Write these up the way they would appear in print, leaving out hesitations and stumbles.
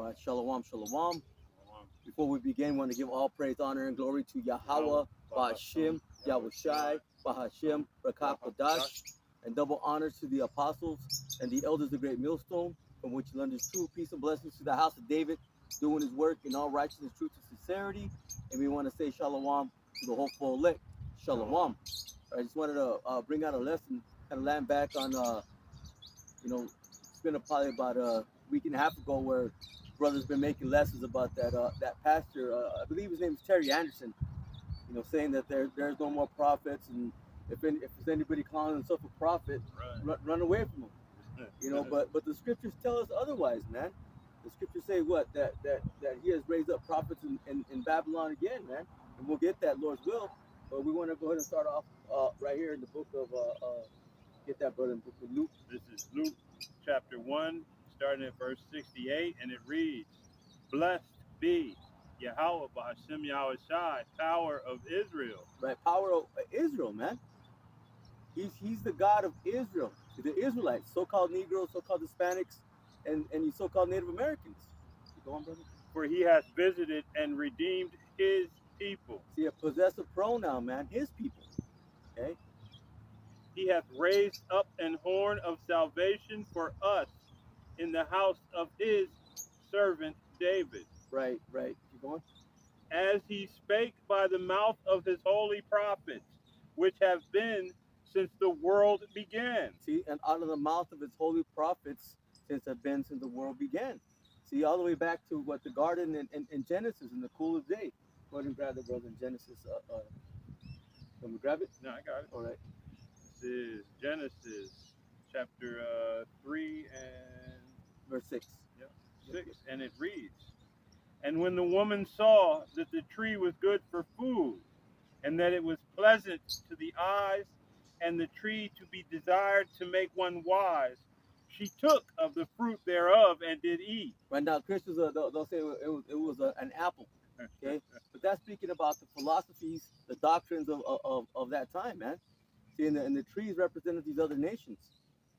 All right, shalom, shalom. Before we begin, we want to give all praise, honor, and glory to Yahweh, Ba'ashim, Yahushai, Bahashim, Rakak Kodash, and double honors to the apostles and the elders of the great millstone, from which he learned his true peace and blessings to the house of David, doing his work in all righteousness, truth, and sincerity. And we want to say shalom to the hopeful elect. Shalom. I just wanted to bring out a lesson, kind of land back on, it's been probably about a week and a half ago where brother's been making lessons about that pastor. I believe his name is Terry Anderson. Saying that there's no more prophets, and if there's anybody calling himself a prophet, run away from him. But the scriptures tell us otherwise, man. The scriptures say what that he has raised up prophets in Babylon again, man. And we'll get that, Lord's will. But we want to go ahead and start off right here in the book of get that, brother, in the book of Luke. This is Luke chapter 1, starting at verse 68, and it reads, "Blessed be Yahweh B'Hashem Yahushai, power of Israel." Right, power of Israel, man. He's the God of Israel, the Israelites, so-called Negroes, so-called Hispanics, and you so-called Native Americans. Go on, brother. For he has visited and redeemed his people. See, a possessive pronoun, man. His people. Okay. He hath raised up an horn of salvation for us in the house of his servant David. Right. Keep going. As he spake by the mouth of his holy prophets, which have been since the world began. See, and out of the mouth of his holy prophets since the world began. See, all the way back to what the garden in Genesis in the cool of day. Go ahead and grab the brother in Genesis. Can we grab it? No, I got it. All right. This is Genesis chapter 3 and verse 6. Yeah, 6, and it reads, "And when the woman saw that the tree was good for food, and that it was pleasant to the eyes, and the tree to be desired to make one wise, she took of the fruit thereof and did eat." Right now, Christians they'll say it was an apple. Okay, but that's speaking about the philosophies, the doctrines of that time, man. See, and the trees represented these other nations.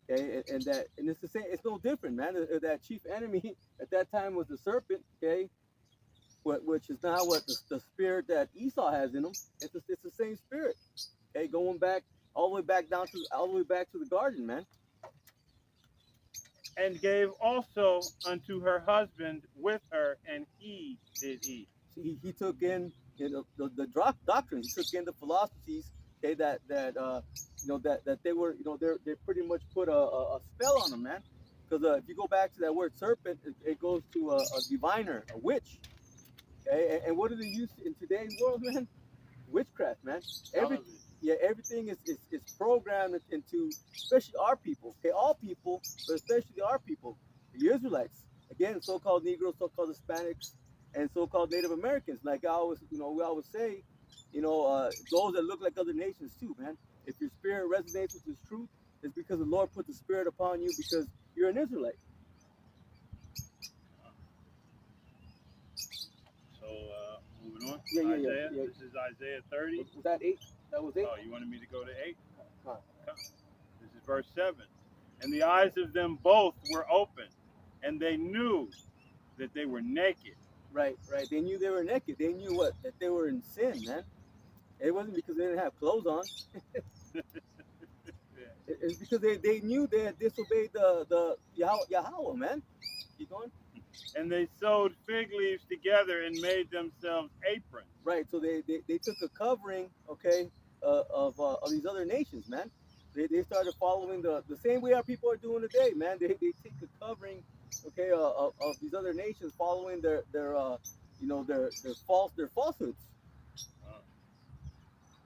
Okay, and it's the same. It's no different, man. That chief enemy at that time was the serpent. Okay, which is now what the spirit that Esau has in him. It's the same spirit. Okay, going back all the way back to the garden, man. "And gave also unto her husband with her, and he did eat." See, he took in the doctrines. He took in the philosophies. Okay, that they were, they pretty much put a spell on them, man. Because if you go back to that word serpent, it goes to a diviner, a witch. Okay, and what do they use in today's world, man? Witchcraft, man. Everything is programmed into, especially our people. Okay, all people, but especially our people, the Israelites. Again, so-called Negroes, so-called Hispanics, and so-called Native Americans. Like we always say, those that look like other nations too, man. If your spirit resonates with this truth, it's because the Lord put the spirit upon you because you're an Israelite. So, moving on. Yeah. Isaiah. This is Isaiah 30. Was that 8? That was 8? Oh, you wanted me to go to 8? Huh. This is verse 7. "And the eyes of them both were open, and they knew that they were naked." Right. They knew they were naked. They knew what? That they were in sin, man. It wasn't because they didn't have clothes on. It's because they knew they had disobeyed the Yahweh, man. Keep going. "And they sewed fig leaves together and made themselves aprons." Right. So they took a covering, okay, of these other nations, man. They started following the same way our people are doing today, man. They take a covering, okay, of these other nations, following their falsehoods.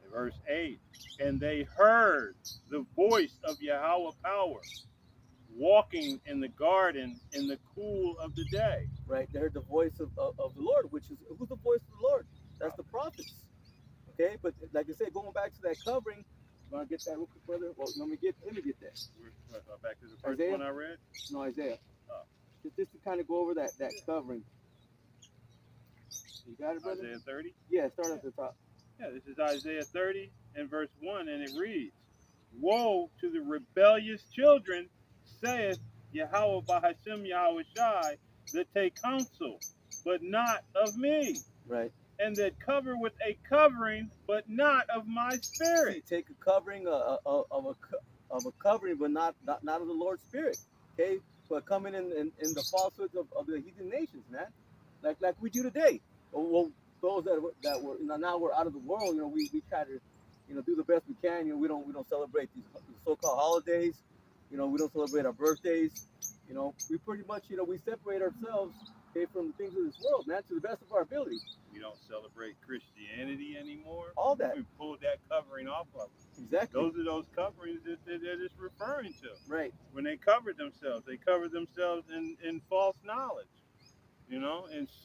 Verse 8, "And they heard the voice of Yahweh power, walking in the garden in the cool of the day." Right. They heard the voice of the Lord, who's the voice of the Lord? That's the prophets. Okay, but like I said, going back to that covering, you want to get that real quick, brother? Well, let me get that. We're back to the first Isaiah? one I read? No, Isaiah. Oh. Just to kind of go over that covering. You got it, brother? Isaiah 30? Yeah, start at the top. Yeah, this is Isaiah 30 and verse 1, and it reads, "Woe to the rebellious children, saith Yahweh B'Hashem Yahushai, that take counsel, but not of me, Right. and that cover with a covering, but not of my See, spirit. take a covering of a covering, but not of the Lord's Spirit. Okay, but coming in the falsehoods of the heathen nations, man, like we do today. Well, those that were now we're out of the world. We try to do the best we can. We don't celebrate these so-called holidays. We don't celebrate our birthdays. We pretty much we separate ourselves, okay, from the things of this world, man, to the best of our ability. We don't celebrate Christianity anymore. All that. We pulled that covering off of it. Exactly. Those are those coverings that it's referring to. Right. When they covered themselves in false knowledge, in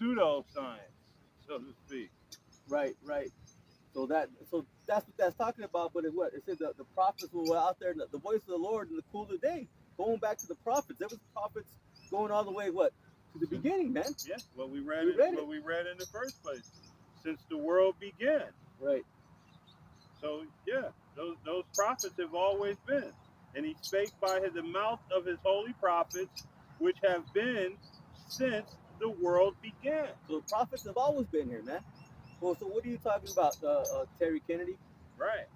pseudoscience, so to speak. Right. So that's what that's talking about. But it said the prophets were out there, the voice of the Lord in the cool of the day. Going back to the prophets, there was prophets going all the way to the beginning, man. Yeah, what we read in the first place, since the world began. Right. So yeah, those prophets have always been, and he spake by the mouth of his holy prophets, which have been since the world began. So the prophets have always been here, man. Well, so what are you talking about, Terry Kennedy? Right.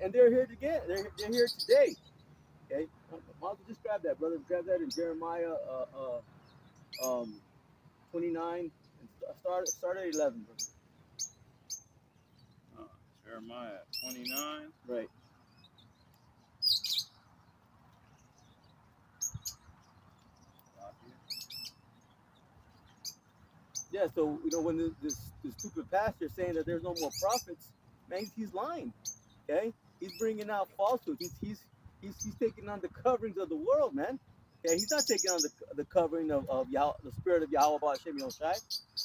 and they're here again. They're here today. Okay. I'll just grab that, brother. Grab that in Jeremiah 29 and start at 11, brother. Jeremiah 29. Right. Yeah, so when this stupid pastor is saying that there's no more prophets, man, he's lying. Okay, he's bringing out falsehoods. He's taking on the coverings of the world, man. Okay, he's not taking on the covering of the spirit of Yahweh Ba'ashem Yoshai.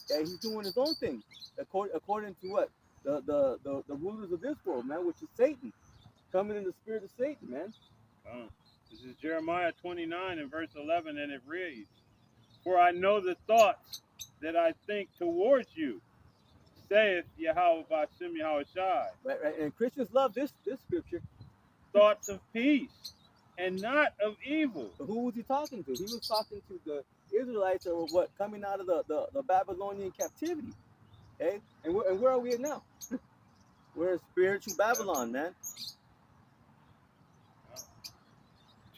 Okay, he's doing his own thing according to what the rulers of this world, man, which is Satan, coming in the spirit of Satan, man. This is Jeremiah 29 and verse 11, and it reads, "For I know the thoughts that I think towards you, saith Yahweh Ba'ashem Yahushai." Right. And Christians love this scripture. Thoughts of peace and not of evil. So who was he talking to? He was talking to the Israelites that were coming out of the Babylonian captivity. Okay, and where are we at now? We're in spiritual Babylon, man.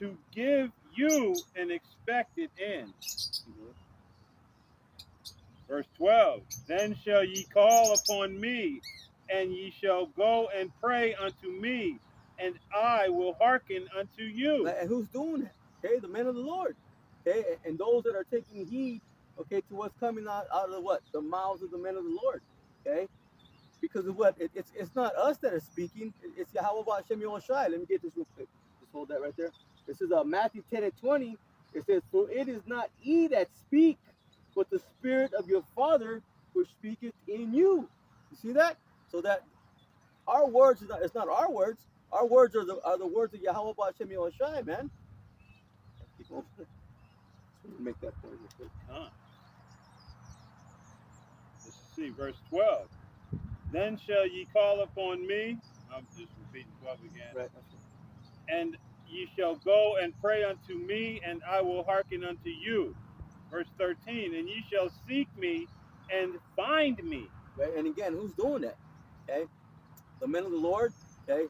To give you an expected end. Verse 12, then shall ye call upon me, and ye shall go and pray unto me, and I will hearken unto you. And who's doing that? Okay, the men of the Lord. Okay, and those that are taking heed, okay, to what's coming out of the mouths of the men of the Lord. Okay, because of what? It's not us that are speaking. It's Yahweh Ba'ashem Yoshai. Let me get this real quick. Just hold that right there. This is Matthew 10 and 20. It says, "For it is not ye that speak, but the Spirit of your Father which speaketh in you." You see that? So that our words it's not our words. Our words are the words of Yahweh Ba'ashem Yoshai, man. Keep on. Let's make that point real quick. Let's see, verse 12. Then shall ye call upon me. I'm just repeating 12 again. Right. And ye shall go and pray unto me, and I will hearken unto you. Verse 13, and ye shall seek me and find me. Right, and again, who's doing that? Okay, the men of the Lord. Okay,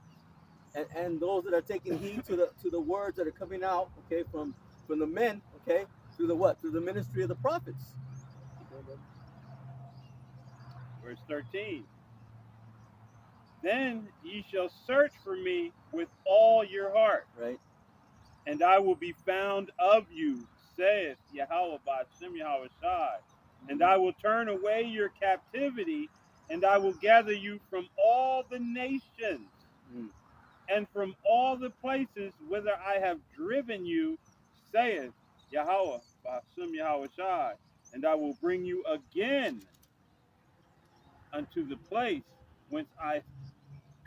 and those that are taking heed to the words that are coming out. Okay, from the men. Okay, through the ministry of the prophets. Verse 13. Then ye shall search for me with all your heart. Right. And I will be found of you, saith Yahweh Ba'ashem Yahushai. And I will turn away your captivity, and I will gather you from all the nations, and from all the places whither I have driven you, saith Yahweh Ba'ashem Yahushai. And I will bring you again unto the place whence I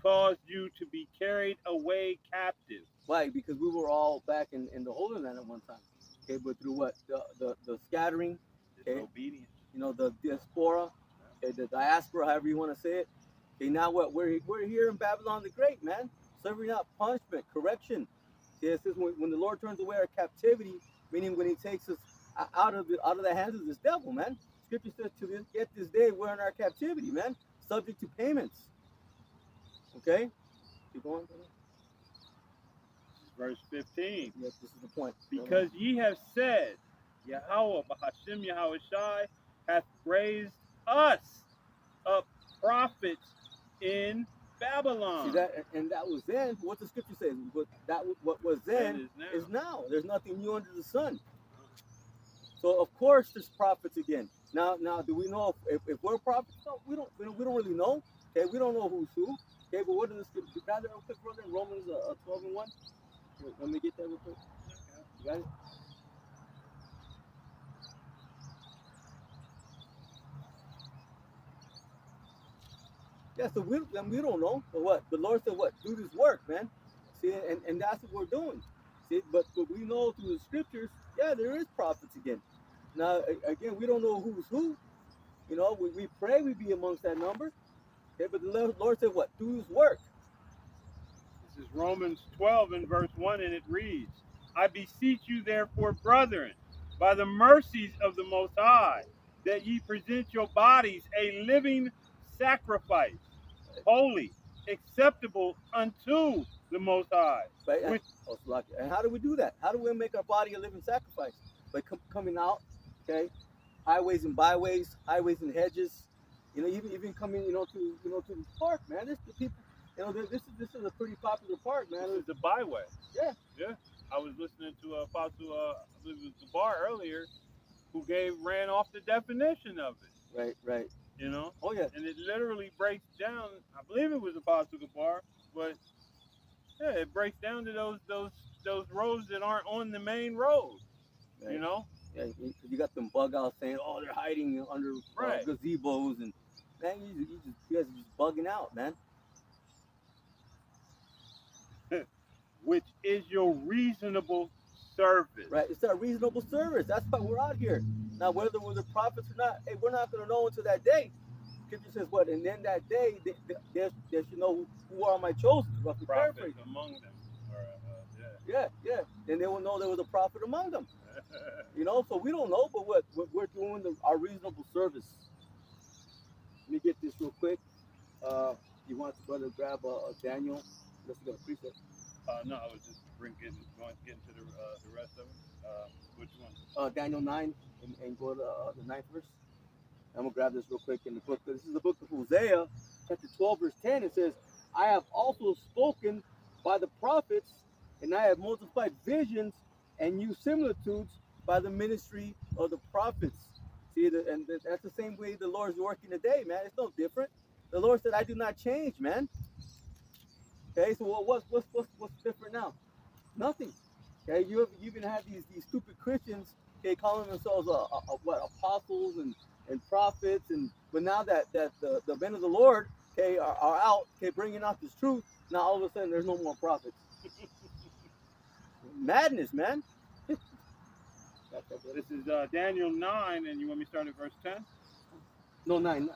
caused you to be carried away captive. Why? Because we were all back in the Holy Land at one time. Okay, but through what? The scattering, disobedience. The diaspora, okay, the diaspora, however you want to say it. Okay, now what? We're here in Babylon the Great, man. Serving out punishment, correction. See, it says when the Lord turns away our captivity, meaning when He takes us out of the hands of this devil, man. Scripture says to get this day we're in our captivity, man, subject to payments. Okay, keep going. Verse 15. Yes, this is the point. Because ye have said, Yahweh Bahashim Yahushai hath raised us up prophets in Babylon. See that, and that was then. What the scripture says, what was then is now. There's nothing new under the sun. So of course there's prophets again. Now, do we know if we're prophets? No, we don't really know. Okay, we don't know who's who. Okay, but what does the scripture? Gather real quick, brother. Romans 12:1. Let me get that real quick. You got it? Yeah, so we don't know. But what? The Lord said what? Do this work, man. See, and that's what we're doing. See, but we know through the scriptures, yeah, there is prophets again. Now, again, we don't know who's who. You know, we pray we be amongst that number. Okay, but the Lord said what? Do his work. This is Romans 12 and verse 1, and it reads, I beseech you therefore, brethren, by the mercies of the Most High, that ye present your bodies a living sacrifice, holy, acceptable unto the Most High. Right? And how do we do that? How do we make our body a living sacrifice? By coming out, okay, highways and byways, highways and hedges, you know, even coming, to the park, man. This the people, this is a pretty popular park, man. This is the byway. Yeah. Yeah. I was listening to Apostle, I believe it was Gabar earlier, who ran off the definition of it. Right. You know? Oh yeah. And it literally breaks down. I believe it was Apostle Gabar, but yeah, it breaks down to those roads that aren't on the main road. Right. You know? Yeah, you got them bug outs saying, "Oh, they're hiding under gazebos," and man, you guys are just bugging out, man. Which is your reasonable service. Right, it's our reasonable service. That's why we're out here. Now, whether we're the prophets or not, hey, we're not going to know until that day. Scripture says what? And then that day, they should know who are my chosen. Roughly prophets among them. Yeah. And they will know there was a prophet among them. So we don't know, but we're doing our reasonable service. Let me get this real quick. You want to brother grab Daniel? Let's go to precept. No, I was just going to get into the rest of it. Which one? Daniel 9 and go to the 9th verse. I'm gonna grab this real quick in the book. This is the book of Hosea, chapter 12, verse 10. It says, "I have also spoken by the prophets, and I have multiplied visions and used similitudes by the ministry of the prophets." See, and that's the same way the Lord's working today, man. It's no different. The Lord said, "I do not change, man." Okay, so what's different now? Nothing. Okay, you even have these stupid Christians, okay, calling themselves apostles and prophets, but now that the men of the Lord, okay, are out, okay, bringing out this truth, now all of a sudden there's no more prophets. Madness, man. This is Daniel 9, and you want me to start at verse 10? No, 9.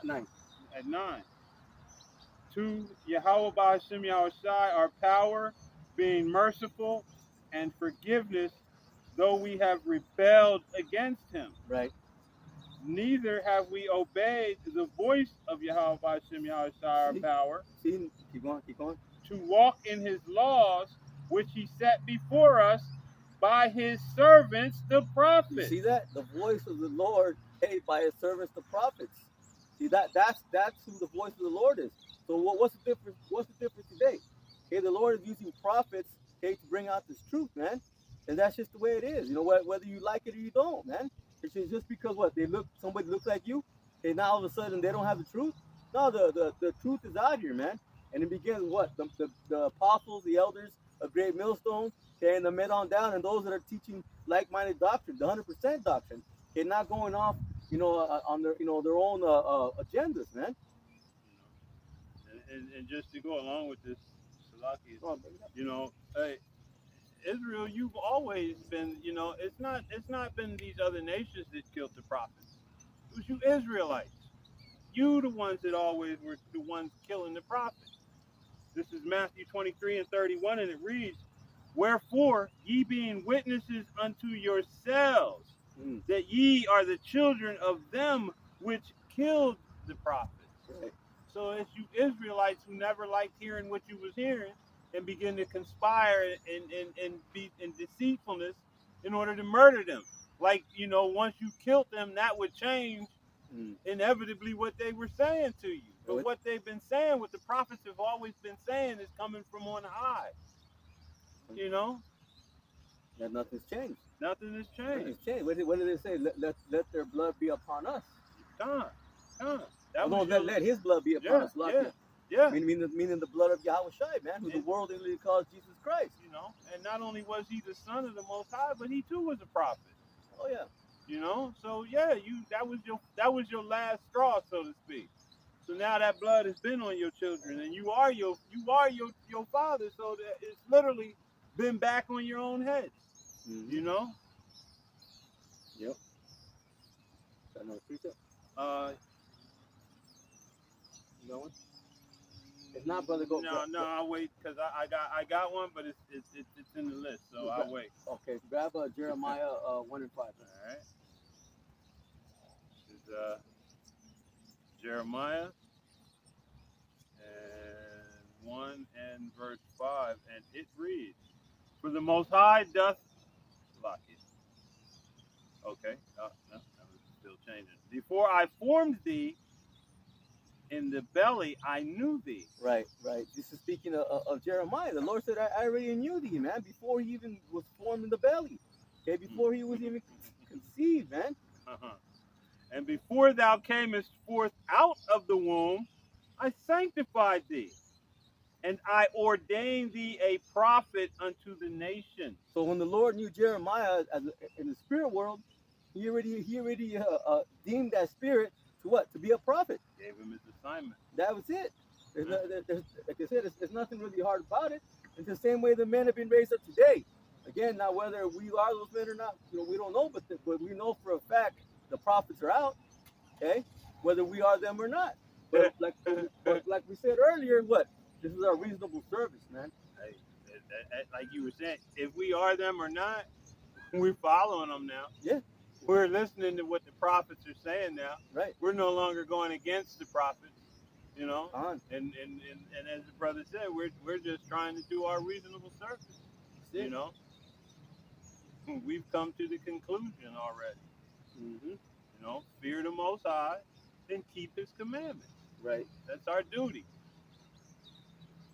At 9. To Yahweh Ba'ashem Yahushai, our power, being merciful and forgiveness, though we have rebelled against him. Right. Neither have we obeyed the voice of Yahweh Ba'ashem Yahushai, our power. See, keep going. To walk in his laws, which he set before us by his servants, the prophets. You see that? The voice of the Lord, hey, by his servants, the prophets. See, that's who the voice of the Lord is. So what's the difference? What's the difference today? Okay, the Lord is using prophets, okay, to bring out this truth, man. And that's just the way it is. You know what? Whether you like it or you don't, man. It's just because somebody looks like you, okay, now all of a sudden they don't have the truth. No, the truth is out here, man. And it begins what? The apostles, the elders of Great Millstone, okay, and the men on down, and those that are teaching like-minded doctrine, the 100% doctrine, okay, not going off, on their, their own agendas, man. And just to go along with this, Salaki, hey, Israel, you've always been, it's not been these other nations that killed the prophets. It was you Israelites. You the ones that always were the ones killing the prophets. This is Matthew 23 and 31, and it reads, "Wherefore, ye being witnesses unto yourselves, that ye are the children of them which killed the prophets. Right. So as you Israelites who never liked hearing what you was hearing and begin to conspire and be in deceitfulness in order to murder them. Like, once you killed them, that would change inevitably what they were saying to you. But what they've been saying, what the prophets have always been saying, is coming from on high. That nothing's changed. Nothing has changed. Nothing's changed. What did they say? Let their blood be upon us. Let his blood be upon us. Yeah. Meaning the blood of Yahweh Shai, man, who the world English calls Jesus Christ. And not only was he the son of the Most High, but he too was a prophet. Oh yeah. So yeah, that was your last straw, so to speak. So now that blood has been on your children, and you are your father. So that it's literally been back on your own head. Yep. Got another precept? No one? If not, brother, go. No, I'll wait because I got one, but it's in the list, so I'll wait. Okay, grab Jeremiah 1 and 5. All right. This is Jeremiah 1 and verse 5, and it reads, "For the Most High doth lock it." Okay. No, that was still changing. "Before I formed thee in the belly, I knew thee." Right. This is speaking of Jeremiah. The Lord said, I already knew thee, man, before he even was formed in the belly. Okay, before he was even conceived, man. "And before thou camest forth out of the womb, I sanctified thee, and I ordained thee a prophet unto the nation." So when the Lord knew Jeremiah in the spirit world, he already deemed that spirit to what? To be a prophet. Gave him his assignment. That was it. There's like I said, there's nothing really hard about it. It's the same way the men have been raised up today. Again, now whether we are those men or not, we don't know, but we know for a fact the prophets are out. Okay, whether we are them or not. But like we said earlier, this is our reasonable service, man. Like you were saying, if we are them or not, we're following them now. Yeah. We're listening to what the prophets are saying now. Right. We're no longer going against the prophets, And as the brother said, we're just trying to do our reasonable service. We've come to the conclusion already. Fear the Most High and keep His commandments. Right. That's our duty.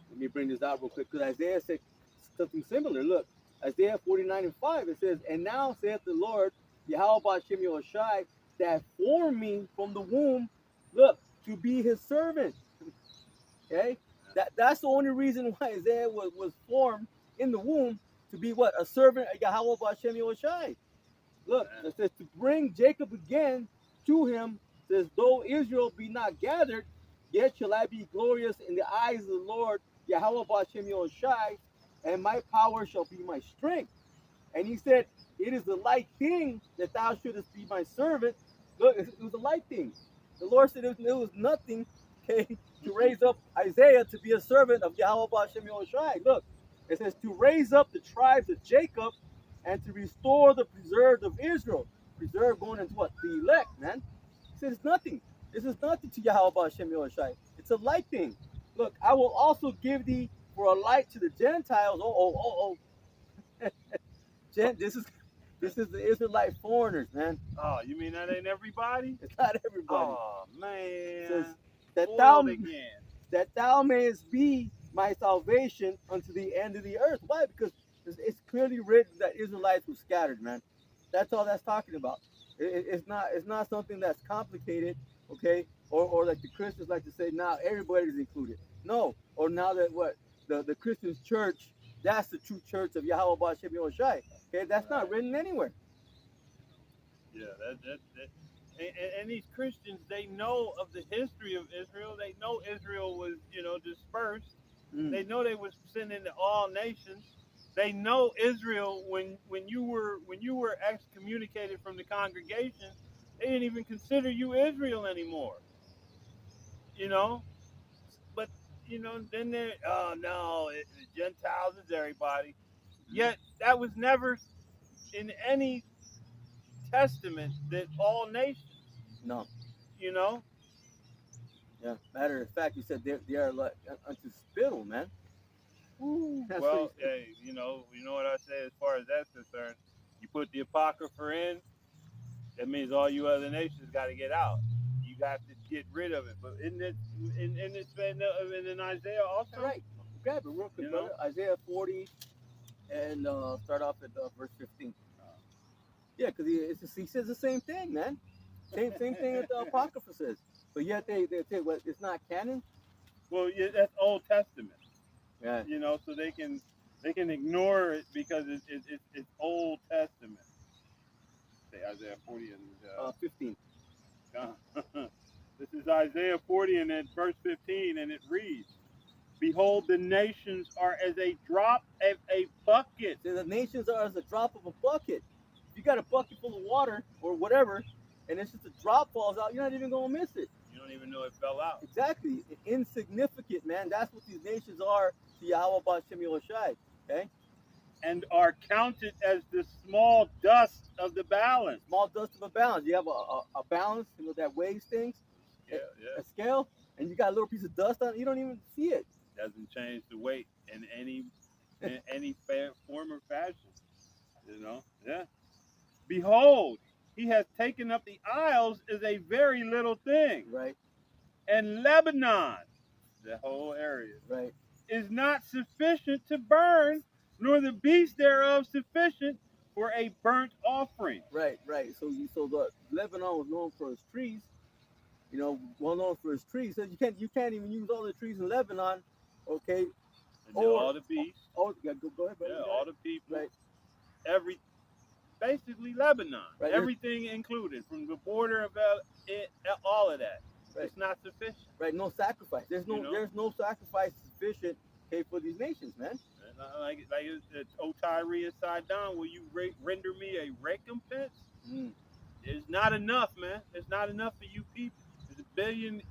Let me bring this out real quick, because Isaiah said something similar. Look, Isaiah 49 and 5, it says, "And now saith the Lord, Yahweh Ba'Shem Yahushai, that formed me from the womb, look, to be his servant." Okay? That's the only reason why Isaiah was formed in the womb, to be what? A servant of Yahweh Ba'Shem Yahushai. Look, it says to bring Jacob again to him, says, "Though Israel be not gathered, yet shall I be glorious in the eyes of the Lord, Yahweh Ba'Shem Yahushai, and my power shall be my strength." And he said, "It is the light thing that thou shouldest be my servant." Look, it was a light thing. The Lord said it was nothing, okay, to raise up Isaiah to be a servant of Yahweh Ba'Shem Yahushai. Look, it says to raise up the tribes of Jacob and to restore the preserved of Israel. Preserved going into what? The elect, man. He said it's nothing. This is nothing to Yahweh Ba'Shem Yahushai. It's a light thing. Look, I will also give thee for a light to the Gentiles. This is the Israelite foreigners, man. Oh, you mean that ain't everybody? It's not everybody. Oh man. It says that thou mayest be my salvation unto the end of the earth. Why? Because it's clearly written that Israelites were scattered, man. That's all that's talking about. It's not something that's complicated, okay? Or like the Christians like to say, now everybody's included. No. Or now that the Christian church, that's the true church of Yahweh Ba'Shem Yahushai. Okay, that's not written anywhere. Yeah, and these Christians, they know of the history of Israel. They know Israel was, dispersed. They know they was sent into all nations. They know Israel when you were excommunicated from the congregation, they didn't even consider you Israel anymore. But then they're, oh no, the Gentiles is everybody. Yet that was never in any testament than all nations. No. You know. Yeah. Matter of fact, he said they are like unto spittle, man. Ooh, that's what he Well, said. hey, you know what I say as far as that's concerned. You put the apocrypha in, that means all you other nations got to get out. You got to get rid of it. But isn't it in Isaiah All also? right. Grab it real quick, You know. brother. Isaiah 40 and start off at verse 15. Yeah, because he says the same thing, man. Same thing that the Apocrypha says. But yet they say, well, it's not canon. Well, yeah, that's Old Testament. Yeah. You know, so they can ignore it because it's Old Testament. Say Isaiah 40 and 15. this is Isaiah 40 and then verse 15, and it reads, "Behold, the nations are as a drop of a bucket." So the nations are as a drop of a bucket. If you got a bucket full of water or whatever, and it's just a drop falls out, you're not even gonna miss it. You don't even know it fell out. Exactly. Insignificant, man. That's what these nations are to Yahweh Bashem Yahushai. Okay? And are counted as the small dust of the balance. Small dust of a balance. You have a balance, that weighs things, Yeah, a scale, and you got a little piece of dust on it, you don't even see it. Doesn't change the weight in any form or fashion. You know? Yeah. Behold, he has taken up the isles as a very little thing. Right. And Lebanon, the whole area, right, is not sufficient to burn, nor the beast thereof sufficient for a burnt offering. Right. So the Lebanon was known for its trees. Well known for its trees. So you can't even use all the trees in Lebanon, okay? And all the beasts. Oh, yeah, go ahead, brother. Yeah, all the people. Right. Basically Lebanon. Right. Everything included, from the border of all of that. Right. It's not sufficient. Right. No sacrifice. There's no sacrifice sufficient, okay, for these nations, man. Like Otiri and Sidon, will you render me a recompense? It's not enough, man. It's not enough for you people. There's a billion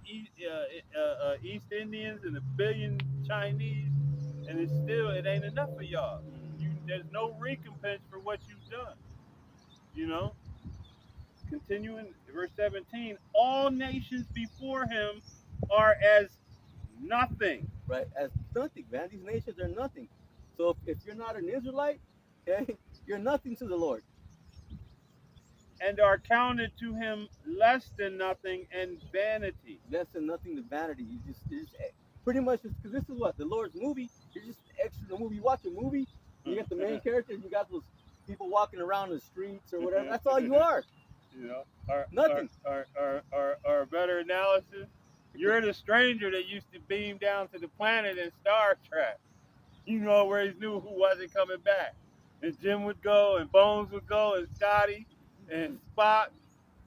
East Indians and a billion Chinese, and it ain't enough for y'all. There's no recompense for what you've done. You know? Continuing, verse 17, all nations before him are as nothing. Right, as nothing, man. These nations are nothing. So if you're not an Israelite, okay, you're nothing to the Lord. And are counted to him less than nothing and vanity. Less than nothing to vanity. You just pretty much, because this is what the Lord's movie. You're just extra in the movie. You watch a movie, you got the main characters, you got those people walking around the streets or whatever. That's all you are. You know, nothing. Or better analysis, you're the stranger that used to beam down to the planet in Star Trek. You know, where he knew who wasn't coming back. And Jim would go, and Bones would go, and Scotty, and Spock.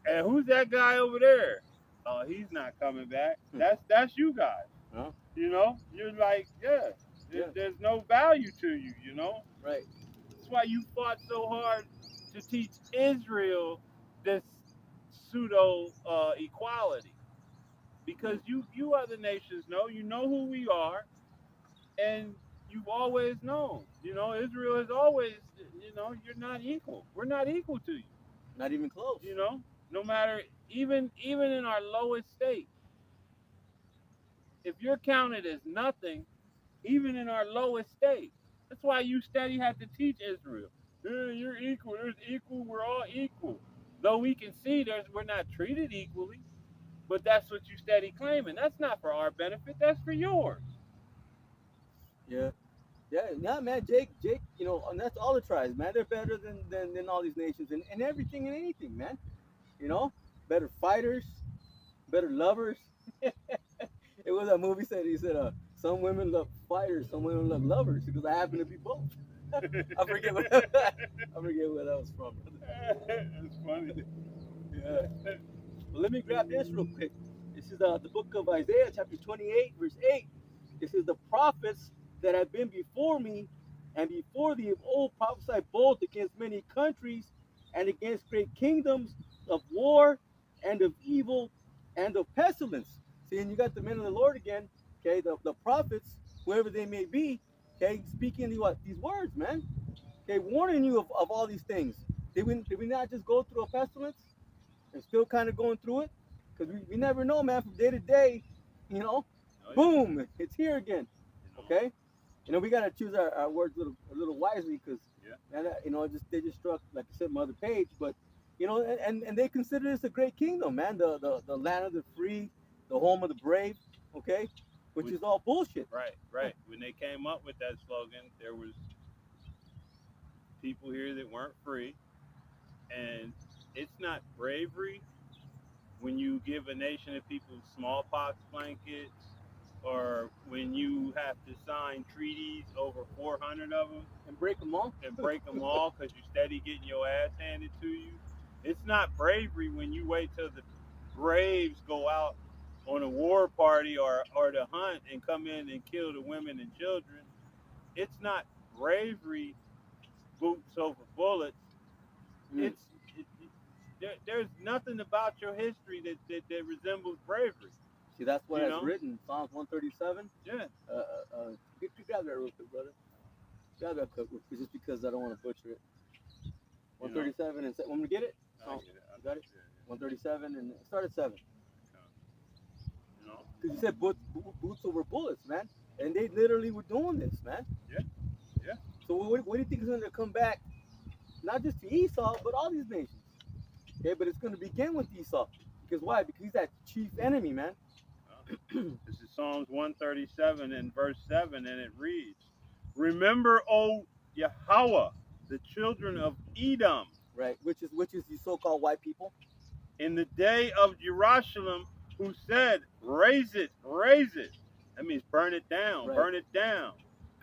And who's that guy over there? Oh, he's not coming back. That's you guys. Huh? You know, you're like, there's no value to you, you know? Right. That's why you fought so hard to teach Israel this pseudo equality, because you other nations you know who we are, and you've always known, Israel has always, you're not equal. We're not equal to you. Not even close. No matter, even in our lowest state, if you're counted as nothing, even in our lowest state, that's why you steady have to teach Israel. You're equal. There's equal. We're all equal. Though we can see we're not treated equally, but that's what you steady claiming. That's not for our benefit. That's for yours. Yeah, man. Jake, and that's all the tribes, man. They're better than all these nations and everything and anything, man. Better fighters, better lovers. It was a movie he said, some women love fighters, some women love lovers, because I happen to be both. I forget where that was from. It's funny. Yeah. Well, let me grab this real quick. This is the book of Isaiah, chapter 28, verse 8. This is the prophets that have been before me and before thee of old prophesied both against many countries and against great kingdoms of war and of evil and of pestilence. See, and you got the men of the Lord again, okay, the prophets, whoever they may be, okay, speaking these words, man. Okay, warning you of all these things. did we not just go through a pestilence and still kind of going through it? Because we never know, man, from day to day, you know, boom, it's here again. Okay? You know, we got to choose our words a little wisely because, you know, they just struck, like I said, Mother Page. But, you know, and they consider this a great kingdom, man, the land of the free, the home of the brave, okay? Which is all bullshit. Right. When they came up with that slogan, there was people here that weren't free. And it's not bravery when you give a nation of people smallpox blankets, or when you have to sign treaties, over 400 of them, and break them all, because you're steady getting your ass handed to you. It's not bravery when you wait till the braves go out on a war party or to hunt and come in and kill the women and children. It's not bravery, boots over bullets. There's nothing about your history that resembles bravery. See, that's what it's written. Psalms 137. Yeah. Grab that real quick, brother. Grab that quick, just because I don't want to butcher it. 137 and want me to get it? I get it. You got it? Yeah. 137 and start at 7. You know. Because you said boots over bullets, man, and they literally were doing this, man. Yeah. So what do you think is going to come back? Not just to Esau, but all these nations. Okay, but it's going to begin with Esau. Because why? Because he's that chief enemy, man. This is Psalms 137 and verse 7, and it reads, "Remember, O Yahweh, the children of Edom." Right, which is the so-called white people. "In the day of Jerusalem, who said, raise it, raise it." That means burn it down, burn it down,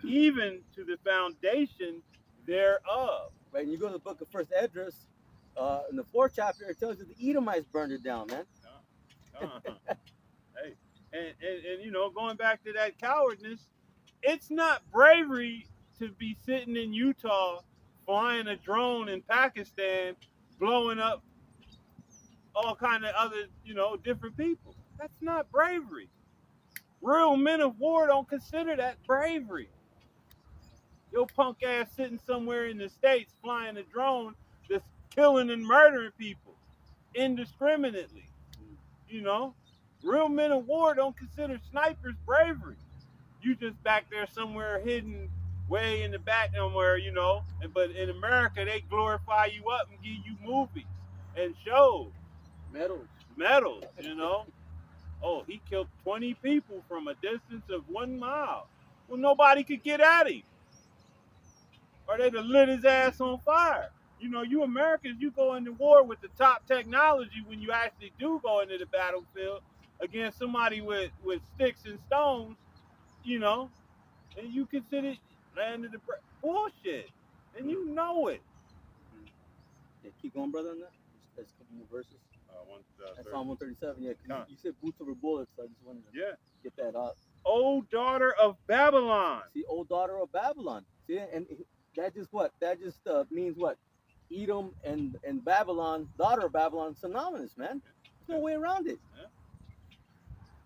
even to the foundation thereof. Right, and you go to the book of First Esdras, in the 4th chapter, it tells you the Edomites burned it down, man. Hey, and you know, going back to that cowardness, it's not bravery to be sitting in Utah, flying a drone in Pakistan, blowing up all kind of other, you know, different people. That's not bravery. Real men of war don't consider that bravery. Your punk ass sitting somewhere in the States flying a drone that's killing and murdering people indiscriminately. You know, real men of war don't consider snipers bravery. You just back there somewhere hidden way in the back somewhere, you know. But in America, they glorify you up and give you movies and shows. Medals, you know. Oh, he killed 20 people from a distance of 1 mile. Well, nobody could get at him. Or they'd have lit his ass on fire. You know, you Americans, you go into war with the top technology when you actually do go into the battlefield against somebody with sticks and stones, you know, and you consider land of the bullshit. And you know it. Yeah, keep going, brother, on that. There's a couple more verses. That's Psalm 137, yeah. You said boots over bullets, so I just wanted to get that up. O daughter of Babylon. See, O daughter of Babylon. See, and that just what? That just means what? Edom and Babylon, daughter of Babylon, synonymous, man. There's no way around it.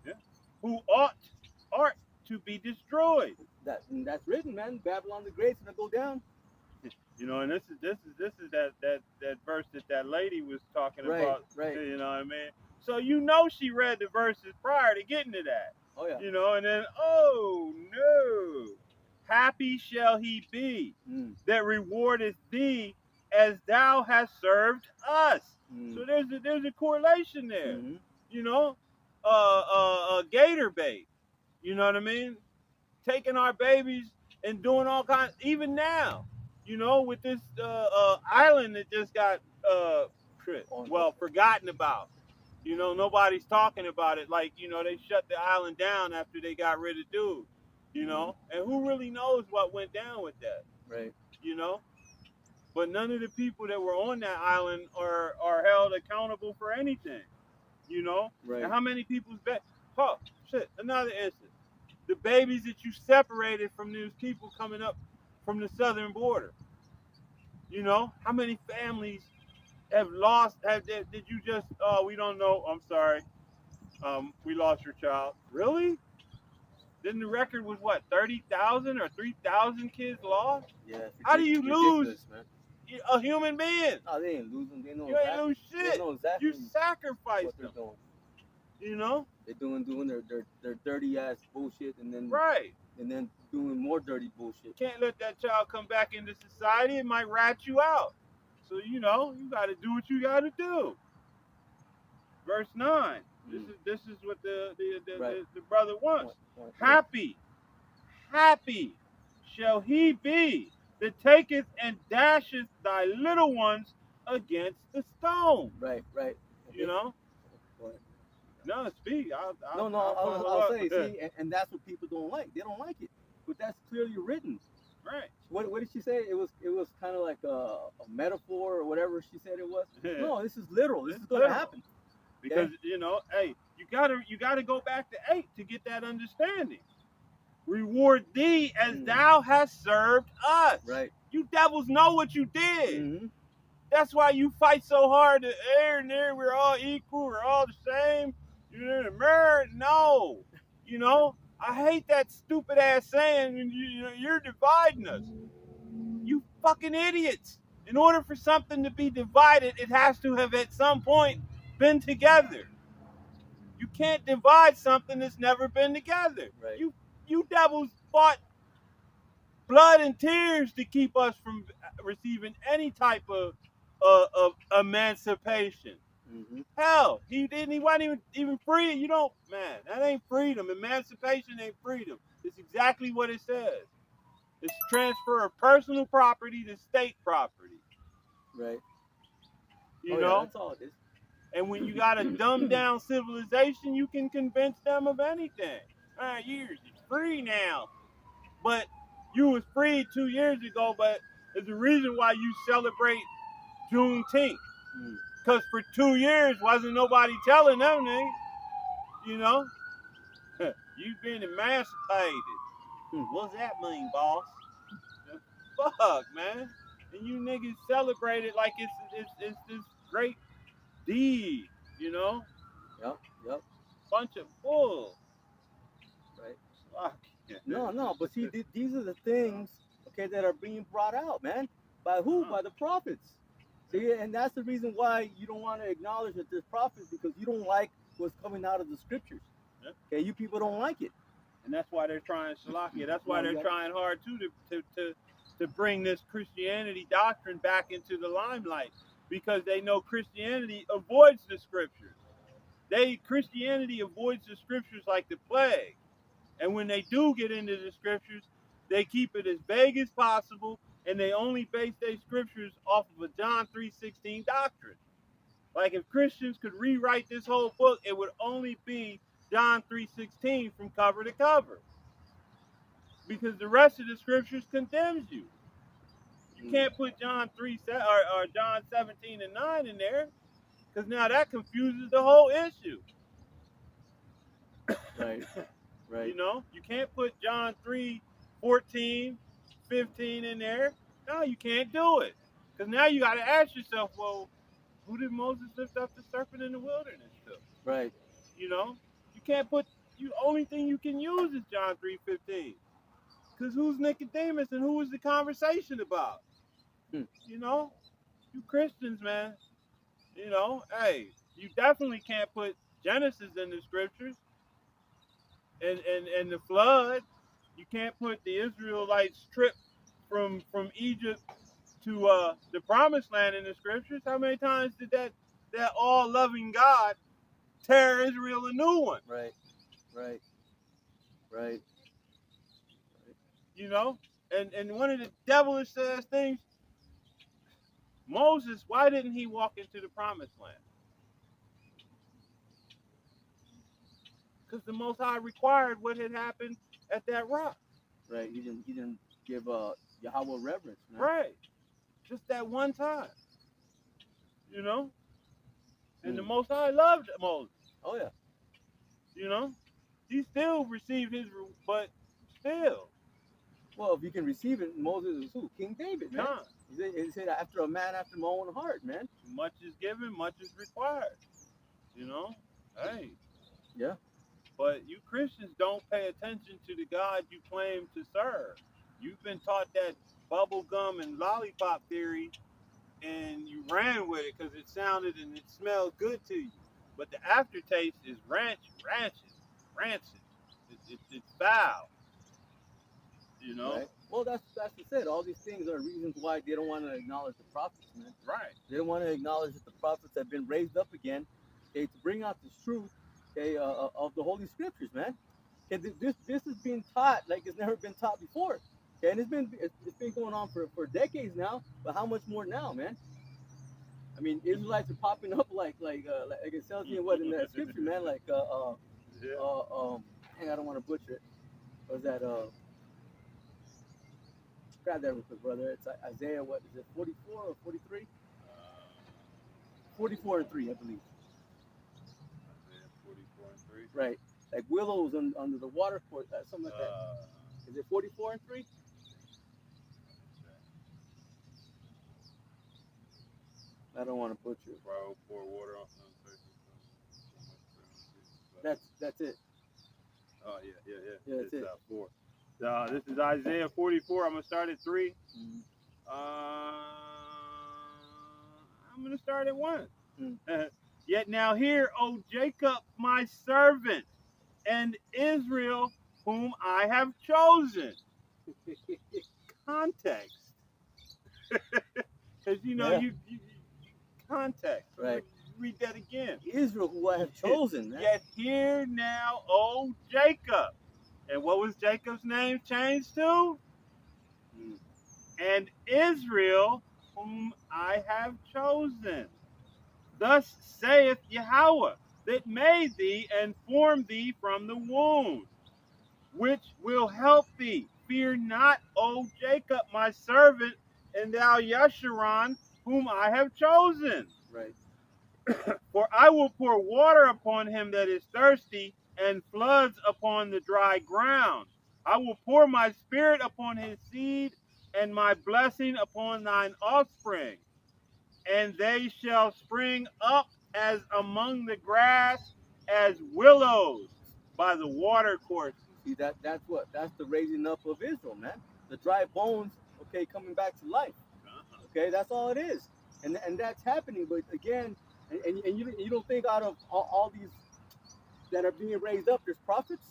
Yeah. Who art to be destroyed. That's written, man. Babylon the Great's gonna go down. You know, and this is that verse that lady was talking about. Right. You know what I mean? So you know she read the verses prior to getting to that. Oh yeah. You know, and then oh no, happy shall he be that rewardeth thee as thou hast served us. So there's a correlation there. You know, gator bait. You know what I mean? Taking our babies and doing all kinds. Even now, you know, with this island that just got forgotten about. You know, nobody's talking about it. Like, you know, they shut the island down after they got rid of dude. You know, and who really knows what went down with that? Right. You know, but none of the people that were on that island are held accountable for anything. You know, right. And how many people's another instance. The babies that you separated from these people coming up from the southern border. You know, how many families have lost? Did you just? We don't know. I'm sorry. We lost your child. Really? Then the record was what? 30,000 or 3,000 kids lost. Yeah. How do you lose? Man. a human being. No, they ain't losing. They know You ain't exactly. lose They shit. know exactly You sacrificed what they're them. doing. You know? They're doing their dirty ass bullshit, and Right. then doing more dirty bullshit. Can't let that child come back into society. It might rat you out. So you know, you got to do what you got to do. Verse 9. This is what the brother wants. Happy shall he be that taketh and dasheth thy little ones against the stone. Right. You know? No, speak. I'll say, see, and that's what people don't like. They don't like it, but that's clearly written. Right. What did she say? It was kind of like a metaphor or whatever she said it was. No, this is literal. This is going to happen. Because you know, hey, you gotta go back to 8 to get that understanding. Reward thee as thou hast served us. Right. You devils know what you did. Mm-hmm. That's why you fight so hard to there. We're all equal. We're all the same. No. You know, I hate that stupid ass saying. You're dividing us. You fucking idiots. In order for something to be divided, it has to have at some point been together. You can't divide something that's never been together. Right. You devils fought blood and tears to keep us from receiving any type of emancipation. Mm-hmm. Hell, he wasn't even free. You don't, man, that ain't freedom. Emancipation ain't freedom. It's exactly what it says. It's transfer of personal property to state property. Right. You know? Yeah, that's all it is. And when you got a dumbed down civilization, you can convince them of anything. You're free now. But you was free 2 years ago, but there's a reason why you celebrate Juneteenth. Because for 2 years, wasn't nobody telling them, nigga. You know? You've been emancipated. What's that mean, boss? Fuck, man. And you niggas celebrate it like it's this great deed, you know? Yep. Bunch of bull. Right. Fuck. No, but see, these are the things, okay, that are being brought out, man. By who? By the prophets. See, and that's the reason why you don't want to acknowledge that there's prophets, because you don't like what's coming out of the scriptures. Yeah. Okay, you people don't like it. And that's why they're trying Shalakia. That's why they're trying hard too to bring this Christianity doctrine back into the limelight, because they know Christianity avoids the scriptures. Christianity avoids the scriptures like the plague. And when they do get into the scriptures, they keep it as vague as possible, and they only base their scriptures off of a John 3:16 doctrine. Like if Christians could rewrite this whole book, it would only be John 3:16 from cover to cover. Because the rest of the scriptures condemns you. You can't put John 3 or John 17:9 in there, because now that confuses the whole issue. Right. You know, you can't put John 3:14, 15 in there. No, you can't do it. Because now you got to ask yourself, well, who did Moses lift up the serpent in the wilderness to? Right. You know, you can't put, only thing you can use is John 3:15. Because who's Nicodemus and who was the conversation about? You know, you Christians, man. You know, hey, you definitely can't put Genesis in the scriptures. And the flood, you can't put the Israelites trip from Egypt to the promised land in the scriptures. How many times did that all-loving God tear Israel a new one? Right. You know, and one of the devilish things, Moses, why didn't he walk into the promised land? Because the Most High required what had happened at that rock. Right. He didn't give Yahweh reverence, man. Right. Just that one time. You know? And the Most High loved Moses. Oh, yeah. You know? He still received his, but still. Well, if you can receive it, Moses is who? King David, man. He said, after a man after my own heart, man. Much is given, much is required. You know? Hey. Yeah. But you Christians don't pay attention to the God you claim to serve. You've been taught that bubblegum and lollipop theory and you ran with it because it sounded and it smelled good to you. But the aftertaste is rancid. It's foul. You know? Right. Well, that's it. All these things are reasons why they don't want to acknowledge the prophets, man. Right. They don't want to acknowledge that the prophets have been raised up again, okay, to bring out this truth, okay, of the Holy Scriptures, man. Okay, this is being taught like it's never been taught before. Okay, and it's been going on for decades now. But how much more now, man? I mean, Israelites are popping up like it tells you what in that scripture, man. Like hang on, I don't want to butcher it. What was that grab that real quick, brother. It's Isaiah, what is it, 44 or 43? 44 and 3, I believe. Isaiah 44 and 3. Right. Like willows under the water court, something like that. Is it 44 and 3? I don't want to butcher it. Pour water off That's it. Oh, yeah. Yeah, that's it. 4. This is Isaiah 44. I'm going to start at 3. Mm-hmm. I'm going to start at 1. Mm-hmm. Yet now hear, O Jacob, my servant, and Israel, whom I have chosen. Context. Because, you context. Right. Read that again. Israel, who I have chosen. Man. Yet hear now, O Jacob. And what was Jacob's name changed to? And Israel, whom I have chosen. Thus saith Yahweh, that made thee and formed thee from the womb, which will help thee. Fear not, O Jacob, my servant, and thou Yeshurun, whom I have chosen. Right. For I will pour water upon him that is thirsty, and floods upon the dry ground. I will pour my spirit upon his seed, and my blessing upon thine offspring. And they shall spring up as among the grass, as willows by the water courses. See, that's the raising up of Israel, man. The dry bones, okay, coming back to life. Okay, that's all it is. And that's happening. But again, and you don't think out of all these that are being raised up, there's prophets?